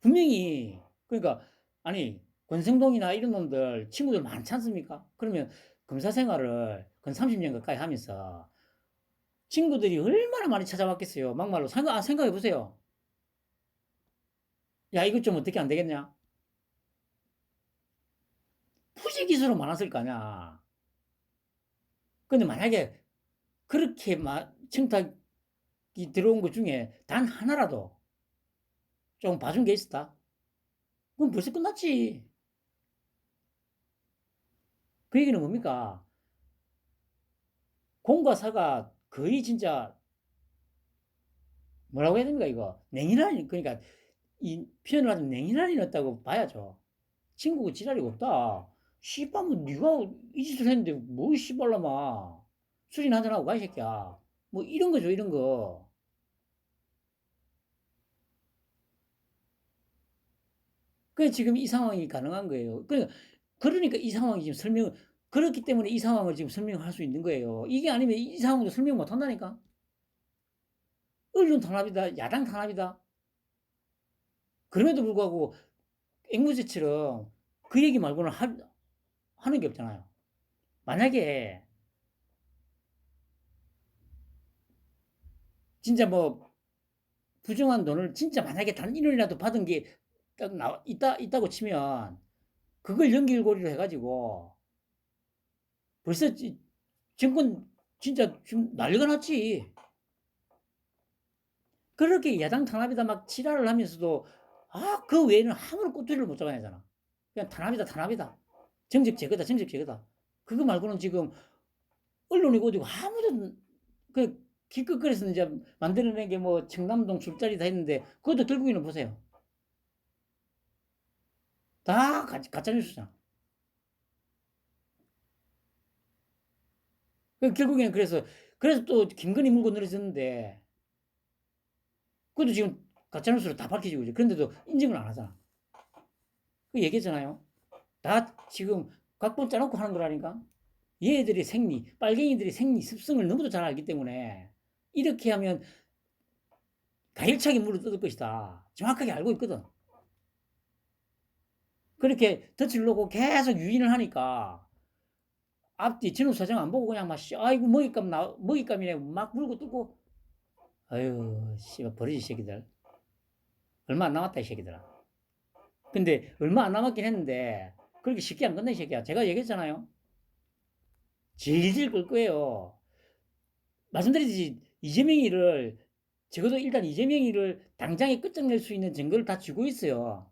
분명히 그러니까 아니 권성동이나 이런 놈들 친구들 많지 않습니까? 그러면 검사 생활을 근 30년 가까이 하면서 친구들이 얼마나 많이 찾아왔겠어요. 막말로 생각해 보세요. 야 이것 좀 어떻게 안 되겠냐? 푸시기수로 많았을 거 아니야. 근데 만약에 그렇게 청탁이 들어온 것 중에 단 하나라도 좀 봐준 게 있었다. 그럼 벌써 끝났지. 그 얘기는 뭡니까? 공과 사가 거의 진짜 뭐라고 해야 됩니까 이거 냉인한이 그러니까 이 표현을 하자면 냉인한이 었다고 봐야죠. 친구가 지랄이 없다. 씨발 뭐 네가 이 짓을 했는데 뭐 씨발라마 술이나 한잔하고 가 이 새끼야. 뭐 이런 거죠 이런 거. 그래 지금 이 상황이 가능한 거예요. 그러니까 이 상황이 지금 그렇기 때문에 이 상황을 지금 설명할 수 있는 거예요. 이게 아니면 이 상황도 설명 못 한다니까. 언론 탄압이다, 야당 탄압이다. 그럼에도 불구하고 앵무새처럼 그 얘기 말고는 하는 게 없잖아요. 만약에 진짜 뭐 부정한 돈을 진짜 만약에 단 1원이라도 받은 게 딱 있다고 치면 그걸 연결고리로 해가지고 벌써 정권 진짜 지금 난리가 났지. 그렇게 야당 탄압이다 막 지랄을 하면서도 그 외에는 아무런 꼬투리를 못 잡아내잖아. 그냥 탄압이다 탄압이다. 정직 제거다 정직 제거다. 그거 말고는 지금 언론이고 어디고 아무도 그 기껏거려서 이제 만들어낸 게 뭐 청남동 술자리다 했는데 그것도 결국에는 보세요. 다 가짜뉴스잖아. 결국에는 그래서 또 김건희 물고 늘어졌는데 그것도 지금 가짜뉴스로 다 밝혀지고 있죠. 그런데도 인정을 안 하잖아. 그 얘기했잖아요. 다 지금 각본 짜놓고 하는 거라니까. 얘들이 생리, 빨갱이들이 생리 습성을 너무도 잘 알기 때문에 이렇게 하면 가열차게 물을 뜯을 것이다. 정확하게 알고 있거든. 그렇게 덫을 놓고 계속 유인을 하니까 앞뒤 진흙 사정 안 보고 그냥 막 아이고 먹잇감이네 막 물고 뜯고 아유 씨발 버리지 새끼들. 얼마 안 남았다 이 새끼들아. 근데 얼마 안 남았긴 했는데 그렇게 쉽게 안 끝내 이 새끼야. 제가 얘기했잖아요. 질질 끌 거예요. 말씀드리듯이 이재명이를 적어도 일단 이재명이를 당장에 끝장낼 수 있는 증거를 다 쥐고 있어요.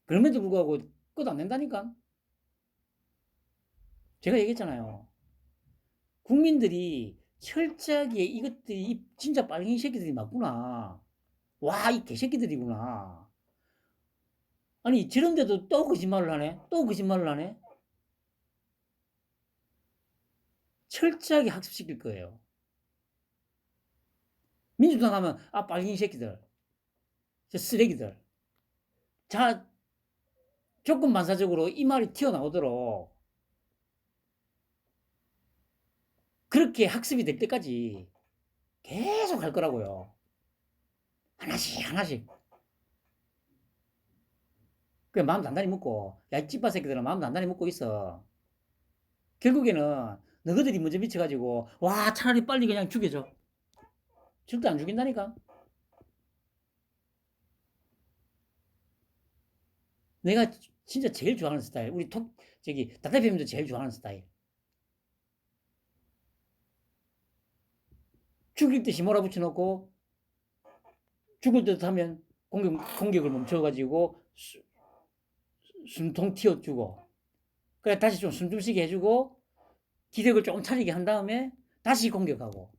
그럼에도 불구하고 끝 안 낸다니까. 제가 얘기했잖아요. 국민들이 철저하게 이것들이 진짜 빨갱이 새끼들이 맞구나. 와, 이 개새끼들이구나. 아니, 저런데도 또 거짓말을 하네? 또 거짓말을 하네? 철저하게 학습시킬 거예요. 민주당 하면, 아, 빨갱이 새끼들. 저 쓰레기들. 자, 조건 반사적으로 이 말이 튀어나오도록 그렇게 학습이 될 때까지 계속 할 거라고요. 하나씩, 하나씩. 그 마음 단단히 먹고, 야, 이 찌빠 새끼들은 마음 단단히 먹고 있어. 결국에는 너희들이 먼저 미쳐가지고, 와, 차라리 빨리 그냥 죽여줘. 절대 안 죽인다니까. 내가 진짜 제일 좋아하는 스타일. 닥 대표님도 제일 좋아하는 스타일. 죽일 듯이 몰아붙여 놓고, 죽을 듯 하면 공격을 멈춰가지고, 숨통 튀어주고, 그래, 다시 좀 숨 좀 쉬게 해주고, 기력을 좀 차리게 한 다음에, 다시 공격하고,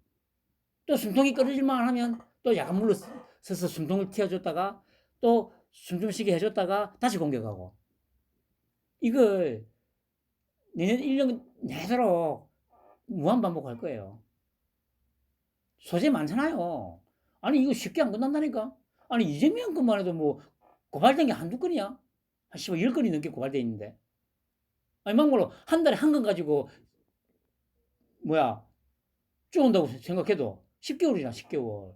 또 숨통이 끊어질만 하면, 또 약간 물러서서 숨통을 튀어줬다가, 또 숨 좀 쉬게 해줬다가, 다시 공격하고. 이걸 내년 1년 내도록 무한반복할 거예요. 소재 많잖아요. 아니, 이거 쉽게 안 끝난다니까? 아니, 이재명 것만 해도 뭐, 고발된 게 한두 건이야? 한 10건이 넘게 고발돼 있는데. 아니, 막말로 한 달에 한 건 가지고, 뭐야, 쪼온다고 생각해도 10개월이나 10개월.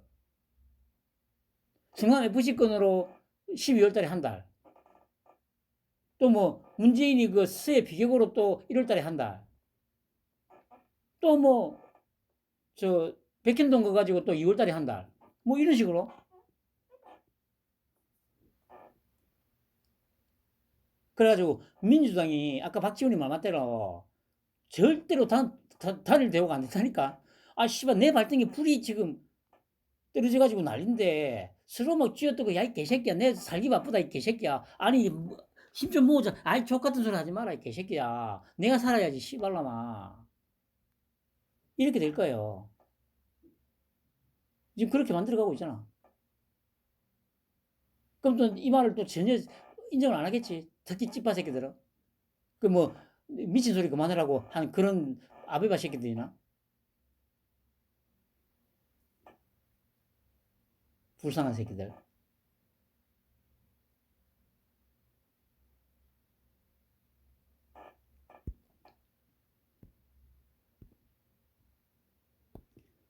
성남 FC 건으로 12월 달에 한 달. 또 뭐, 문재인이 그 서해 비격으로 또 1월 달에 한 달. 또 뭐, 백현동 거 가지고 또 2월 달에 한 달. 뭐 이런 식으로. 그래가지고 민주당이 아까 박지원이 말 맞대로 절대로 단일 대우가 안 된다니까. 아, 씨발, 내 발등에 불이 지금 떨어져가지고 난린데 서로 막 쥐어뜯고, 야, 이 개새끼야. 내 살기 바쁘다, 이 개새끼야. 아니, 힘 좀 모으자. 아이, 족같은 소리 하지 마라, 이 개새끼야. 내가 살아야지, 씨발라마. 이렇게 될 거예요. 지금 그렇게 만들어가고 있잖아. 그럼 또 이 말을 또 전혀 인정을 안 하겠지. 특히 찌빠 새끼들은. 그 뭐, 미친 소리 그만하라고 한 그런 아베바 새끼들이나. 불쌍한 새끼들.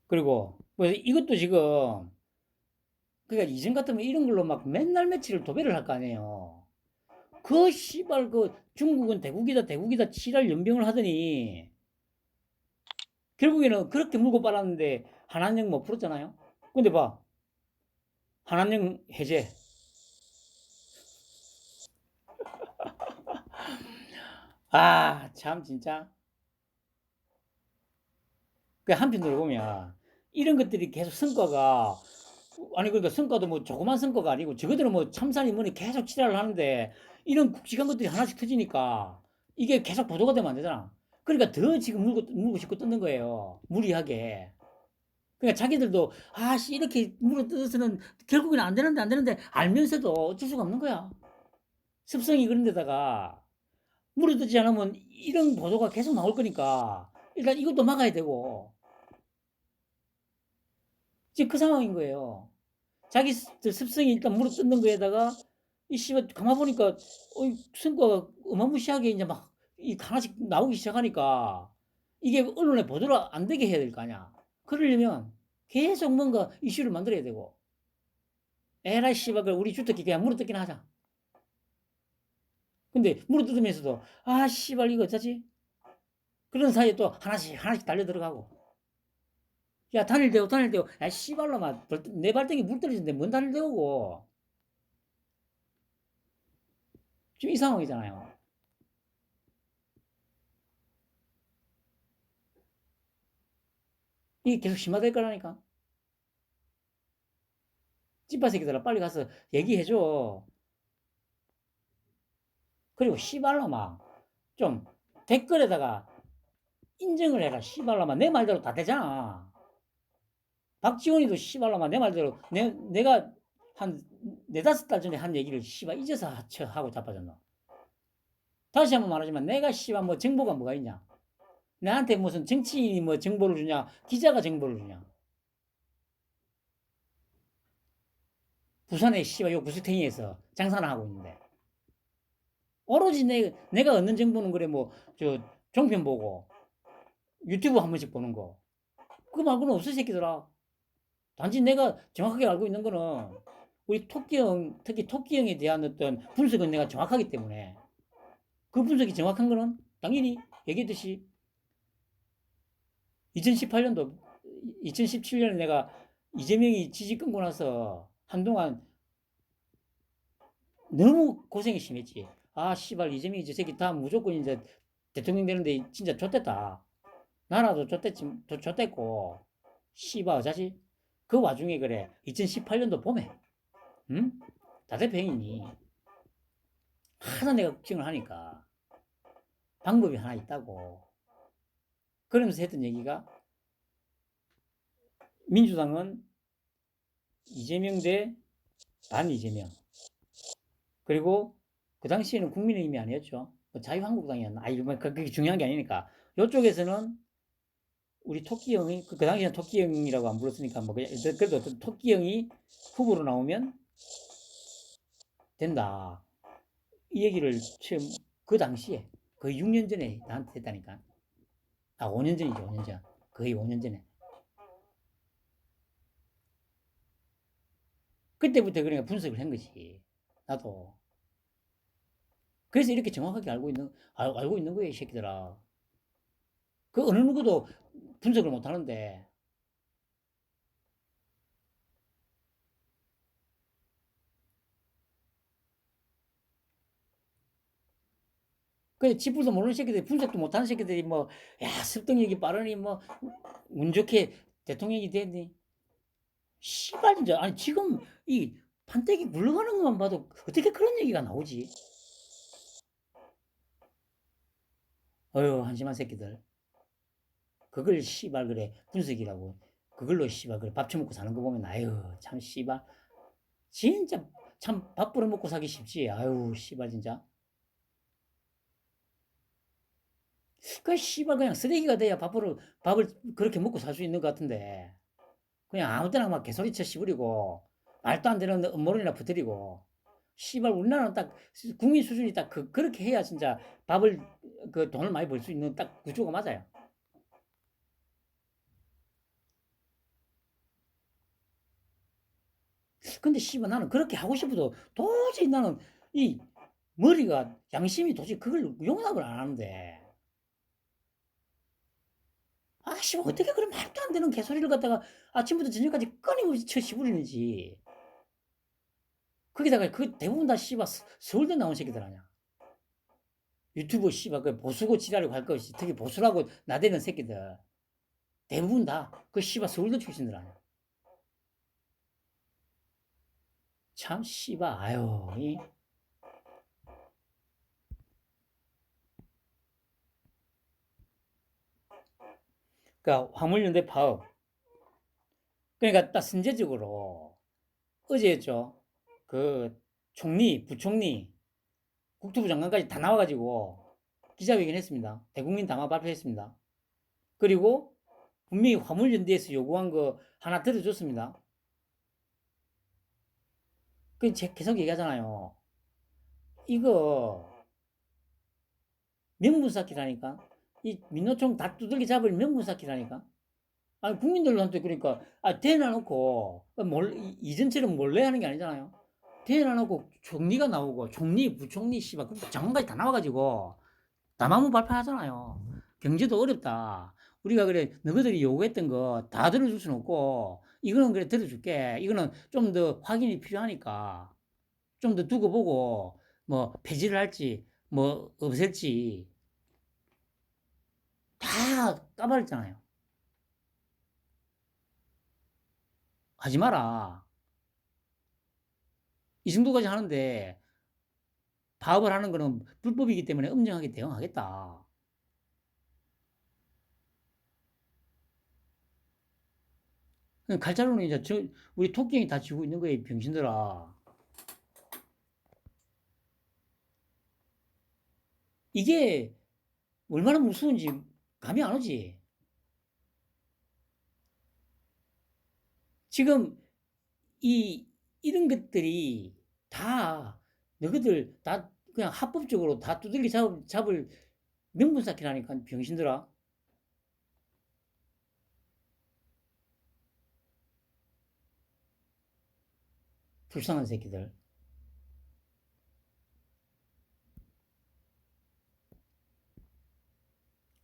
그리고 뭐 이것도 지금, 그러니까 이전 같으면 이런 걸로 막 맨날 며칠을 도배를 할 거 아니에요. 그 씨발 그 중국은 대국이다 대국이다 치랄 연병을 하더니 결국에는 그렇게 물고 빨았는데 한한령 못 풀었잖아요. 근데 봐, 한한령 해제. 아, 참 진짜. 그 한편으로 보면 이런 것들이 계속 성과가, 아니 그러니까 성과도 뭐 조그만 성과가 아니고 저거들은 뭐 참사니 뭐니 계속 치달을 하는데 이런 굵직한 것들이 하나씩 터지니까 이게 계속 보도가 되면 안 되잖아. 그러니까 더 지금 물고 싶고 뜯는 거예요. 무리하게. 그러니까 자기들도 아씨 이렇게 물어 뜯어서는 결국에는 안 되는데 알면서도 어쩔 수가 없는 거야. 습성이 그런 데다가 물어 뜯지 않으면 이런 보도가 계속 나올 거니까 일단 이것도 막아야 되고 지금 그 상황인 거예요. 자기 습성이 일단 물어 뜯는 거에다가 이 씨발 가만 보니까 선거가 어마무시하게 이제 막 이 하나씩 나오기 시작하니까 이게 언론에 보도를 안 되게 해야 될 거 아니야. 그러려면 계속 뭔가 이슈를 만들어야 되고. 에라이 씨발 그 우리 주특기 그냥 물어뜯기나 하자. 근데 물어뜯으면서도 아 씨발 이거 어쩌지? 그런 사이에 또 하나씩 달려 들어가고. 야 단일대고 야 씨발로만 내 발등에 물 떨어지는데 뭔 단일대고. 지금 이 상황이잖아요. 이게 계속 심화될 거라니까. 찌빠 새끼들아 빨리 가서 얘기해줘. 그리고 씨발로만 좀 댓글에다가 인정을 해라. 씨발로만 내 말대로 다 되잖아. 박지원이도 씨발로만 내 말대로 내가 한 네다섯 달 전에 한 얘기를 씨발 잊어서 하고 자빠졌노. 다시 한번 말하지만 내가 씨발 뭐 정보가 뭐가 있냐. 나한테 무슨 정치인이 뭐 정보를 주냐. 기자가 정보를 주냐. 부산에 씨발 요 구석탱이에서 장사를 하고 있는데 오로지 내가 얻는 정보는 그래 뭐 저 종편 보고 유튜브 한 번씩 보는 거 그거 말고는 없어 새끼들아. 단지 내가 정확하게 알고 있는 거는 우리 토끼형 특히 토끼형에 대한 어떤 분석은 내가 정확하기 때문에 그 분석이 정확한 거는 당연히 얘기했듯이 2018년도 2017년에 내가 이재명이 지지 끊고 나서 한동안 너무 고생이 심했지. 아 씨발 이재명이 저 새끼 다 무조건 이제 대통령 되는데 진짜 좆됐다. 나라도 좆됐고 씨발 어자지? 그 와중에 그래 2018년도 봄에 응? 다대표행이니 하도 내가 걱정을 하니까 방법이 하나 있다고 그러면서 했던 얘기가 민주당은 이재명 대 반이재명 그리고 그 당시에는 국민의힘이 아니었죠. 뭐 자유한국당이었나? 아이 뭐 그게 중요한 게 아니니까 이쪽에서는 우리 토끼형이 그 당시에는 토끼형이라고 안 불렀으니까 뭐 그래도 어떤 토끼형이 후보로 나오면 된다. 이 얘기를 처음 그 당시에 거의 6년 전에 나한테 했다니까. 아 5년 전이죠. 5년 전. 거의 5년 전에. 그때부터 그러니까 분석을 한 거지. 나도. 그래서 이렇게 정확하게 알고 있는 거예요, 이 새끼들아. 그 어느 누구도 분석을 못 하는데. 그 지풀도 모르는 새끼들이 분석도 못하는 새끼들이 뭐, 야, 습득력이 빠르니 뭐, 운 좋게 대통령이 됐니? 씨발, 진짜. 아니, 지금 이 판때기 굴러가는 것만 봐도 어떻게 그런 얘기가 나오지? 어휴, 한심한 새끼들. 그걸 씨발 그래 분석이라고 그걸로 씨발 그래 밥 처먹고 사는 거 보면 아유 참 씨발 진짜 참 밥 벌어 먹고 사기 쉽지 아유 씨발 진짜 그 씨발 그냥 쓰레기가 돼야 밥을 그렇게 먹고 살 수 있는 것 같은데 그냥 아무 때나 막 개소리쳐 씹으리고 말도 안 되는 음모론이나 퍼뜨리고 씨발 우리나라는 딱 국민 수준이 딱 그렇게 해야 진짜 밥을 그 돈을 많이 벌 수 있는 딱 구조가 맞아요. 근데 씨발 나는 그렇게 하고 싶어도 도저히 나는 이 머리가 양심이 도저히 그걸 용납을 안 하는데 아 씨발 어떻게 그런 말도 안 되는 개소리를 갖다가 아침부터 저녁까지 끊임없이 쳐 씹으리는지 거기다가 그 대부분 다 씨발 서울대 나온 새끼들 아니야 유튜브 씨발 그 보수고 지랄이고 할 것이 특히 보수라고 나대는 새끼들 대부분 다 그 씨발 서울대 출신들 아니야 참 씨발 아유 그러니까 화물연대 파업 그러니까 딱 선제적으로 어제였죠. 그 총리, 부총리, 국토부 장관까지 다 나와가지고 기자회견 했습니다. 대국민 담화 발표했습니다. 그리고 분명히 화물연대에서 요구한 거 하나 들어줬습니다. 그 계속 얘기하잖아요. 이거 명분 쌓기라니까. 이 민노총 다 두들겨 잡을 명분 쌓기라니까. 아니 국민들한테 그러니까 대놔놓고 이전처럼 몰래 하는 게 아니잖아요. 대놔놓고 총리가 나오고 총리, 부총리, 씨발 장관까지 다 나와가지고 담화문 발표하잖아요. 경제도 어렵다. 우리가 그래 너희들이 요구했던 거 다 들어줄 수는 없고 이거는 그래 들어줄게. 이거는 좀 더 확인이 필요하니까 좀 더 두고 보고 뭐 폐지를 할지 뭐 없앨지 다 까발렸잖아요. 하지 마라. 이 정도까지 하는데 파업을 하는 거는 불법이기 때문에 엄정하게 대응하겠다. 칼자루는 이제 우리 토끼형이 다 쥐고 있는 거예요, 병신들아. 이게 얼마나 무서운지 감이 안 오지. 지금 이런 것들이 다 너희들 다 그냥 합법적으로 다 두들겨 잡을 명분 쌓기라니까 병신들아. 불쌍한 새끼들.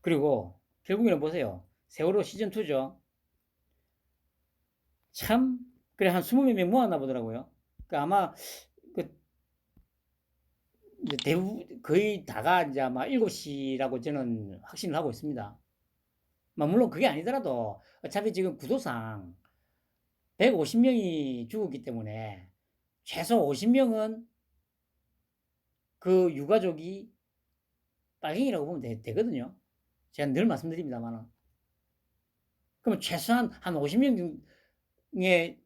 그리고 결국에는 보세요. 세월호 시즌2죠. 참 그래 한 20명 모았나 보더라고요. 그 아마 그 이제 대부분 거의 다가 이제 아마 7시라고 저는 확신을 하고 있습니다. 물론 그게 아니더라도 어차피 지금 구도상 150명이 죽었기 때문에 최소 50명은 그 유가족이 빨갱이라고 보면 되거든요. 제가 늘 말씀드립니다만. 그러면 최소한 한 50명의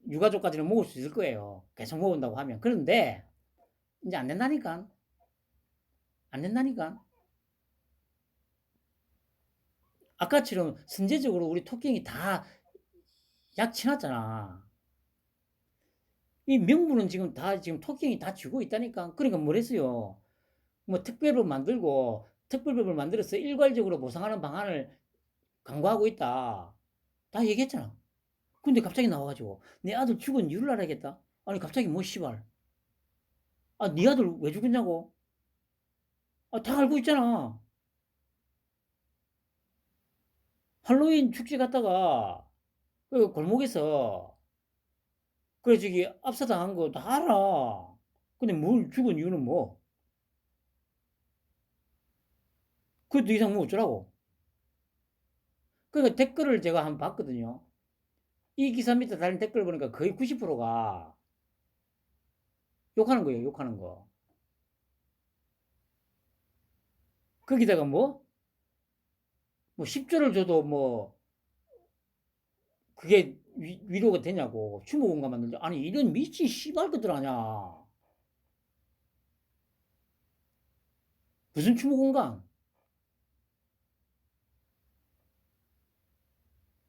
유가족까지는 모을 수 있을 거예요. 계속 모은다고 하면. 그런데 이제 안 된다니까. 안 된다니까. 아까처럼 선제적으로 우리 토끼형이 다 약치놨잖아. 이 명분은 지금 토끼형이 다 쥐고 있다니까. 그러니까 뭐랬어요. 뭐 특별법 만들고 특별법을 만들어서 일괄적으로 보상하는 방안을 강구하고 있다. 다 얘기했잖아. 근데 갑자기 나와가지고 내 아들 죽은 이유를 알아야겠다. 아니 갑자기 뭐 씨발. 네 아들 왜 죽었냐고. 다 알고 있잖아. 할로윈 축제 갔다가 그 골목에서 그래 저기 압사당한 거 다 알아. 근데 뭘 죽은 이유는 뭐? 그더 이상 뭐 어쩌라고? 그러니까 댓글을 제가 한번 봤거든요. 이 기사 밑에 달린 댓글 보니까 거의 90%가 욕하는 거예요, 욕하는 거. 거기다가 뭐 10조를 줘도 뭐 그게 위로가 되냐고. 추모공간 만들자. 아니 이런 미친 씨발 것들 아냐. 무슨 추모공간?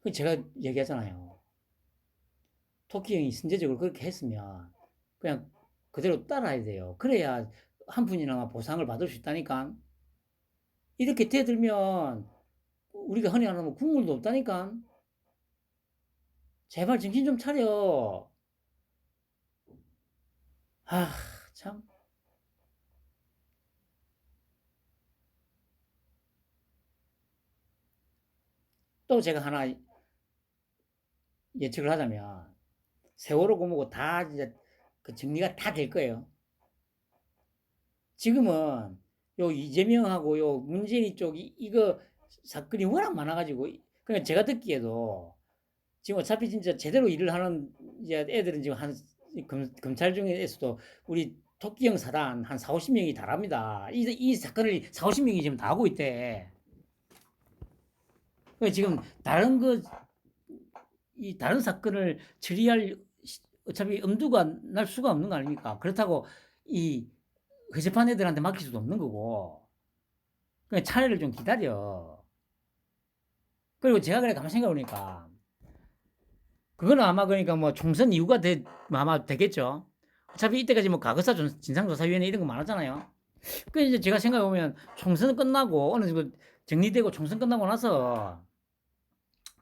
그 제가 얘기하잖아요. 토끼 형이 선제적으로 그렇게 했으면 그냥 그대로 따라야 돼요. 그래야 한 푼이나마 보상을 받을 수 있다니까. 이렇게 대들면 우리가 흔히 하는 국물도 없다니까. 제발 정신 좀 차려. 참. 또 제가 하나 예측을 하자면 세월호 고모고 다 이제 그 정리가 다 될 거예요. 지금은 요 이재명하고 요 문재인 쪽이 이거 사건이 워낙 많아가지고 그냥 제가 듣기에도 지금 어차피 진짜 제대로 일을 하는 이제 애들은 지금 검찰 중에서도 우리 토끼형 사단 한 4, 50명이 달합니다. 이 사건을 4, 50명이 지금 다 하고 있대. 지금 이 다른 사건을 처리할 어차피 엄두가 날 수가 없는 거 아닙니까? 그렇다고 이 허접한 애들한테 맡길 수도 없는 거고. 그러니까 차례를 좀 기다려. 그리고 제가 그래 가만 생각해 보니까 그거는 아마 그러니까 뭐 총선 이후가 아마 되겠죠. 어차피 이때까지 뭐 과거사 진상조사위원회 이런 거 많았잖아요. 그 이제 제가 생각해 보면 총선 끝나고 어느 정도 정리되고 총선 끝나고 나서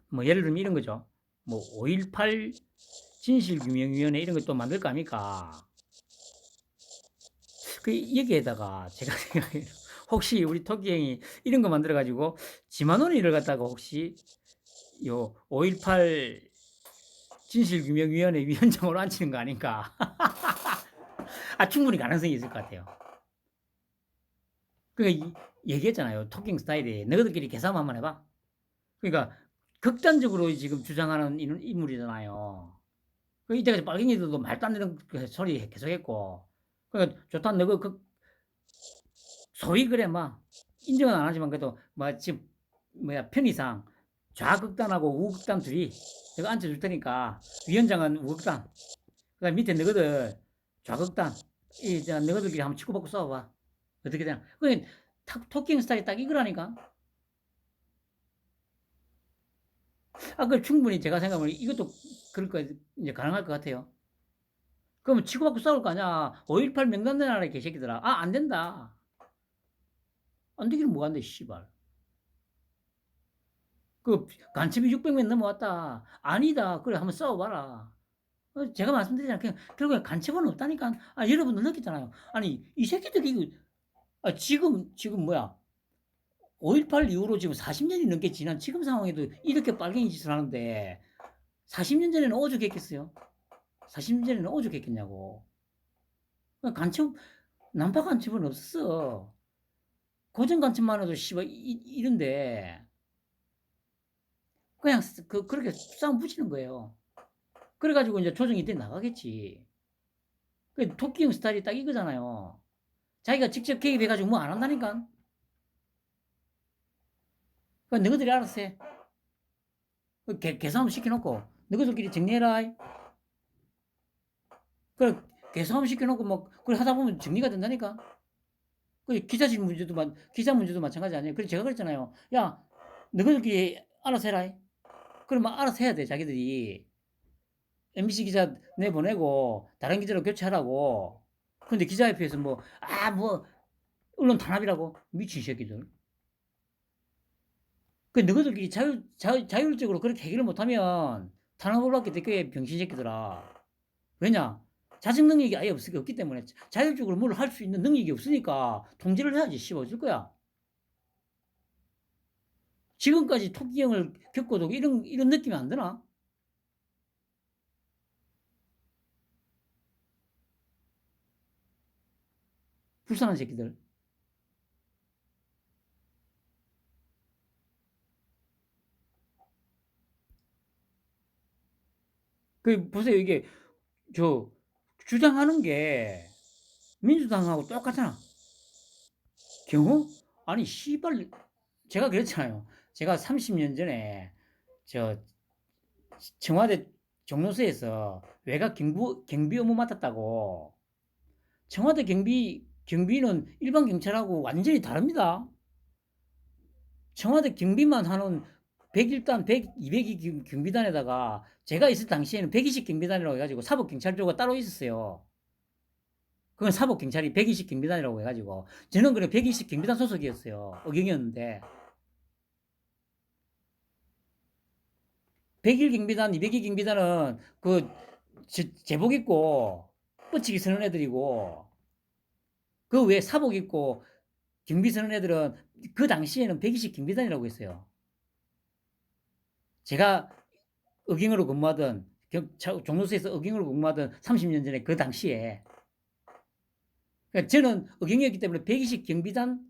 뭐 예를 들면 이런 거죠. 뭐 5.18 진실규명위원회 이런 것도 만들 거 아닙니까? 그 여기에다가 제가 생각해요. 혹시 우리 토끼 형이 이런 거 만들어 가지고 지만원이를 갖다가 혹시 요 5.18 진실규명위원회 위원장으로 앉히는 거 아닌가? 충분히 가능성이 있을 것 같아요. 그러니까 얘기했잖아요. 토킹 스타일이 너희들끼리 계산 한번 해봐. 그러니까 극단적으로 지금 주장하는 인물이잖아요. 이때까지 빨갱이들도 말도 안 되는 그 소리 계속했고, 그러니까 좋다. 너그 소위 그래 막 인정은 안 하지만 그래도 뭐 지금 뭐야 편의상 좌극단하고 우극단 둘이 내가 앉혀줄 테니까 위원장은 우극단, 그다음 밑에 너희들 좌극단, 너희들끼리 한번 치고받고 싸워봐. 어떻게 되나? 그 토킹 스타일이 딱 이거라니까. 그 충분히 제가 생각하면 이것도 그럴 거 이제 가능할 것 같아요. 그러면 치고받고 싸울 거 아니야. 5.18 명단 내놔라 개새끼들아. 안 된다. 안 되기는 뭐가 안 돼, 씨발. 그 간첩이 600명 넘어왔다. 아니다. 그래 한번 싸워봐라. 제가 말씀드리잖아요. 결국에 간첩은 없다니까. 여러분도 느꼈잖아요. 아니 이 새끼들이 이거 지금 뭐야 5.18 이후로 지금 40년이 넘게 지난 지금 상황에도 이렇게 빨갱이 짓을 하는데 40년 전에는 오죽했겠어요? 40년 전에는 오죽했겠냐고. 간첩 난파 간첩은 없었어. 고정 간첩만 해도 씨발 이런데 그냥 그렇게 싸움 붙이는 거예요. 그래가지고 이제 조정이 돼 나가겠지. 그 토끼형 스타일이 딱 이거잖아요. 자기가 직접 개입해가지고 뭐 안 한다니까. 그 너희들이 알아서 해. 개싸움 시켜놓고 너희들끼리 정리해라. 그래 개싸움 시켜놓고 뭐 그래 하다 보면 정리가 된다니까. 그 기자 문제도 마찬가지 아니에요. 그래서 제가 그랬잖아요. 야 너희들끼리 알아서 해라. 그러면 알아서 해야 돼 자기들이. MBC 기자 내보내고 다른 기자로 교체하라고. 근데 기자협회에서 뭐 언론 탄압이라고 미친 새끼들. 너희들끼리 자율적으로 그렇게 해결을 못하면 탄압을 받게 될 거야 병신 새끼들아. 왜냐? 자정 능력이 아예 없기 때문에 자율적으로 뭘 할 수 있는 능력이 없으니까 통제를 해야지 씹어줄 거야. 지금까지 토끼형을 겪어도 이런 느낌이 안 드나? 불쌍한 새끼들. 보세요. 이게 저 주장하는 게 민주당하고 똑같잖아. 경호? 아니 씨발 제가 그랬잖아요. 제가 30년 전에 저 청와대 종로서에서 외곽 경비 업무 맡았다고. 청와대 경비는 일반 경찰하고 완전히 다릅니다. 청와대 경비만 하는 101단, 100, 202 경비단에다가 제가 있을 당시에는 120 경비단이라고 해가지고 사법경찰조가 따로 있었어요. 그건 사법경찰이 120 경비단이라고 해가지고 저는 그래 120 경비단 소속이었어요. 의경이었는데 101 경비단, 202 경비단은 제복 입고 뻗치기 서는 애들이고 그 외에 사복 입고 경비 서는 애들은 그 당시에는 120 경비단이라고 했어요. 제가 의경으로 근무하던 종로서에서 의경으로 근무하던 30년 전에 그 당시에 그러니까 저는 의경이었기 때문에 120 경비단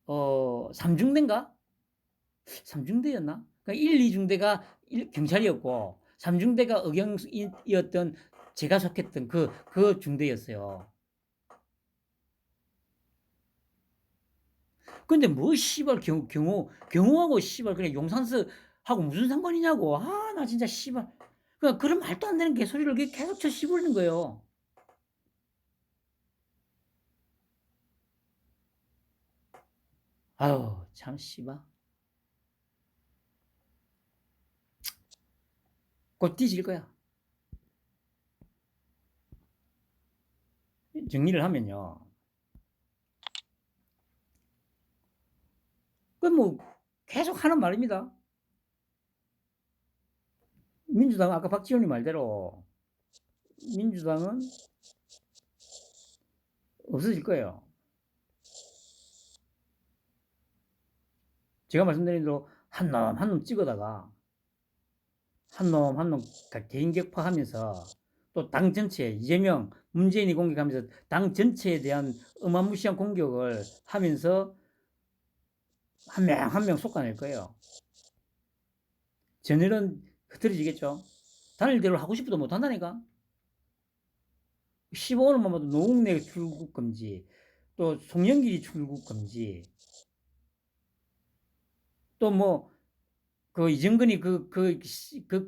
3중대인가? 3중대였나? 그러니까 1, 2중대가 경찰이었고 3중대가 의경이었던 제가 속했던 그 중대였어요. 근데 뭐 씨발 경호하고 씨발 그냥 용산서 하고 무슨 상관이냐고. 나 진짜 씨발 그런 말도 안 되는 개소리를 계속 쳐 씹으는 거예요. 아유 참 씨발 곧 뒤질 거야. 정리를 하면요. 그 뭐 계속 하는 말입니다. 민주당은 아까 박지원이 말대로 민주당은 없어질 거예요. 제가 말씀드린 대로 한 놈 한 놈 찍어다가 한 놈 한 놈 개인 격파하면서 또 당 전체 이재명, 문재인이 공격하면서 당 전체에 대한 어마무시한 공격을 하면서 한 명 한 명 솎아낼 거예요. 전열은 흐트러지겠죠. 단일대로 하고 싶어도 못 한다니까. 15원만 봐도 노웅래 출국 금지, 또 송영길이 출국 금지, 또 뭐 그 이정근이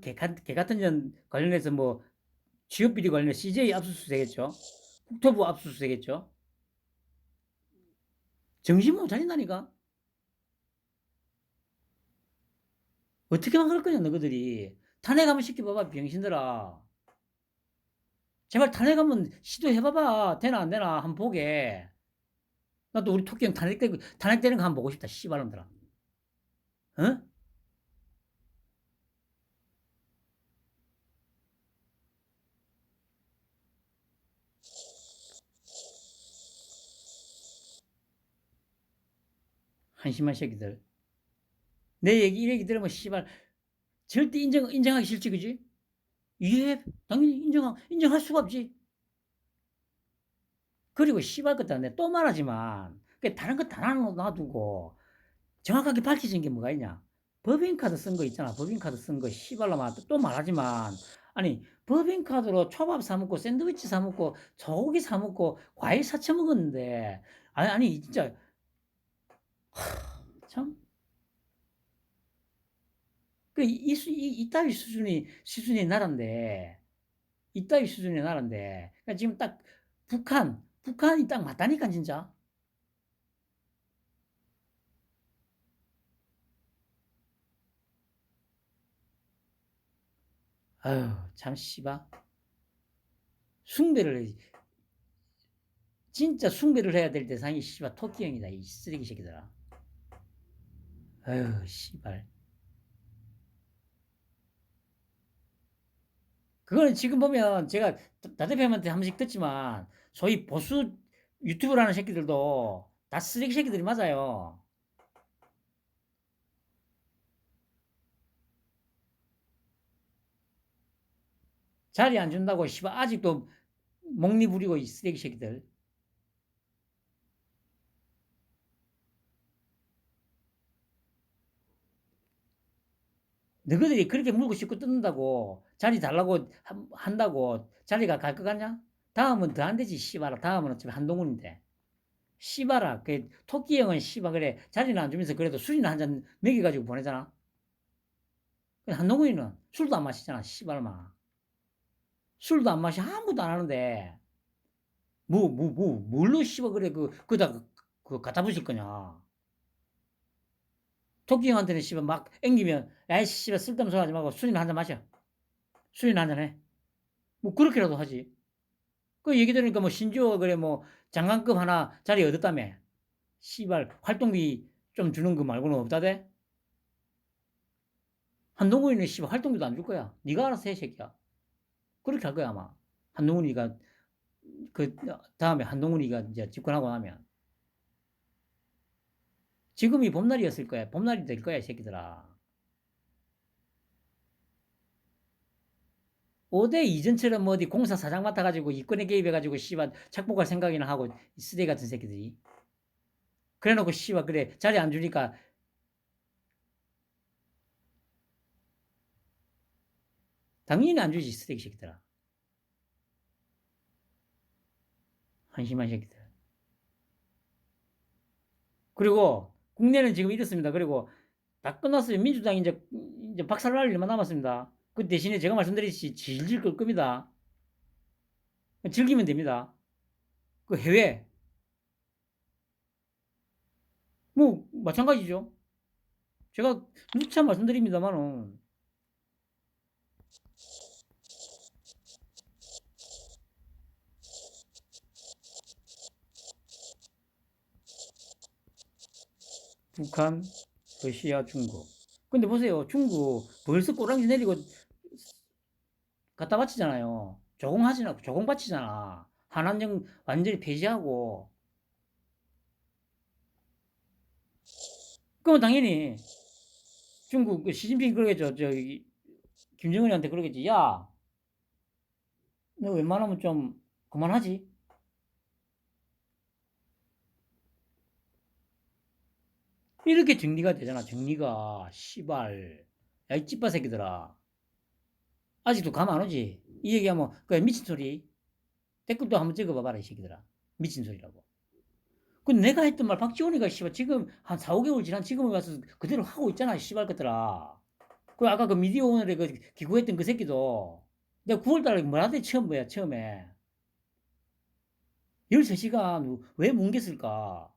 개 같은 년 관련해서 뭐 취업비리 관련 CJ 압수수색했죠. 국토부 압수수색했죠. 정신 못 차린다니까. 어떻게만 그럴 거냐 너희들이. 탄핵 한번 시켜봐봐 병신들아. 제발 탄핵 한번 시도해봐봐. 되나 안 되나 한번 보게. 나도 우리 토끼 형 탄핵되는 거 한번 보고 싶다 씨발놈들아. 어? 한심한 새끼들. 내 얘기 들으면 씨발 절대 인정하기 싫지 그지? 이해 당연히 인정할 수가 없지. 그리고 씨발 것도 내가 또 말하지만 다른 거 다 놔두고 정확하게 밝혀진 게 뭐가 있냐? 법인카드 쓴 거 있잖아. 법인카드 쓴 거 씨발로만 또 말하지만 아니 법인카드로 초밥 사 먹고 샌드위치 사 먹고 소고기 사 먹고 과일 사쳐 먹었는데 아니 진짜 참 이따위 수준이 나란데 이따위 수준의 나라인데 그러니까 지금 딱 북한이 딱 맞다니까 진짜. 아유 참 씨바 숭배를 진짜 숭배를 해야 될 대상이 씨바 토끼형이다 이 쓰레기 새끼들아. 아유 씨발 그거는 지금 보면 제가 나 대표님한테 한 번씩 듣지만 소위 보수 유튜브라는 새끼들도 다 쓰레기 새끼들이 맞아요. 자리 안 준다고 씨발 아직도 목리 부리고 이 쓰레기 새끼들. 너희들이 그렇게 물고 씻고 뜯는다고 자리 달라고 한다고 자리가 갈 것 같냐? 다음은 더 안 되지 씨발아. 다음은 어차피 한동훈인데 씨발아. 그 토끼 형은 씨발 그래 자리는 안 주면서 그래도 술이나 한 잔 먹여가지고 보내잖아. 한동훈이는 술도 안 마시잖아 씨발마. 술도 안 마시 아무것도 안 하는데 뭘로 씨발 그래 그다 갖다 부실 거냐? 토끼 형한테는 씨발 막 앵기면 야이 씨발 쓸데없는 소리 하지 말고 술이나 한 잔 마셔. 술이나 한 잔 해. 뭐 그렇게라도 하지. 그 얘기 들으니까 뭐 신주호 그래 뭐 장관급 하나 자리 얻었다며. 씨발 활동비 좀 주는 거 말고는 없다대. 한동훈이는 씨발 활동비도 안 줄 거야. 네가 알아서 해 새끼야. 그렇게 할 거야 아마. 한동훈이가 그 다음에 한동훈이가 이제 집권하고 나면 지금이 봄날이었을 거야. 봄날이 될 거야 이 새끼들아. 5대 이전처럼 뭐 어디 공사 사장 맡아가지고 이권에 개입해가지고 씨발 착복할 생각이나 하고 쓰레기 같은 새끼들이. 그래놓고 씨발 그래 자리 안 주니까 당연히 안 주지 쓰레기 새끼들아. 한심한 새끼들. 그리고 국내는 지금 이렇습니다. 그리고 다 끝났어요. 민주당이 이제 박살날 일만 남았습니다. 그 대신에 제가 말씀드렸듯이 질질 끌 겁니다. 즐기면 됩니다. 그 해외 뭐 마찬가지죠. 제가 누차 말씀드립니다만은 북한, 러시아, 중국. 근데 보세요. 중국 벌써 꼬랑지 내리고 갖다 바치잖아요. 조공하지나, 조공 바치잖아. 한한령 완전히 폐지하고. 그러면 당연히 중국 그 시진핑이 그러겠죠. 김정은이한테 그러겠지. 야, 너 웬만하면 좀 그만하지. 이렇게 정리가 되잖아. 정리가. 씨발. 야, 이 찌빠 새끼들아. 아직도 감 안 오지? 이 얘기하면 그냥 미친 소리. 댓글도 한번 찍어봐봐라, 이 새끼들아. 미친 소리라고. 근데 내가 했던 말 박지원이가 씨발 지금 한 4, 5개월 지난 지금에 와서 그대로 하고 있잖아, 씨발 것들아. 그 아까 그 미디어 오늘에 그 기고했던 그 새끼도 내가 9월달에 뭐라대 처음 뭐야, 처음에. 13시간 왜 뭉갰을까?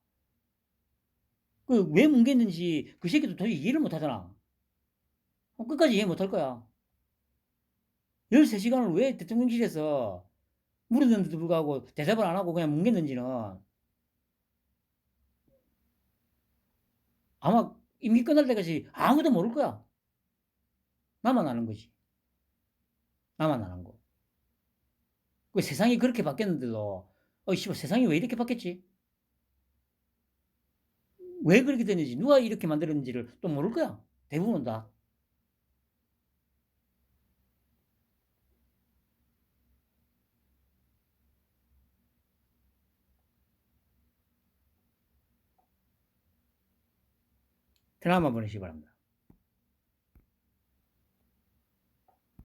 그 왜 뭉갰는지 그 새끼도 도저히 이해를 못 하잖아. 끝까지 이해 못 할 거야. 13시간을 왜 대통령실에서 물었는데도 불구하고 대답을 안 하고 그냥 뭉갰는지는 아마 임기 끝날 때까지 아무도 모를 거야. 나만 아는 거지. 나만 아는 거. 그 세상이 그렇게 바뀌었는데도, 씨발, 세상이 왜 이렇게 바뀌었지? 왜 그렇게 됐는지, 누가 이렇게 만들었는지를 또 모를 거야. 대부분 다. 드라마 보내시기 바랍니다.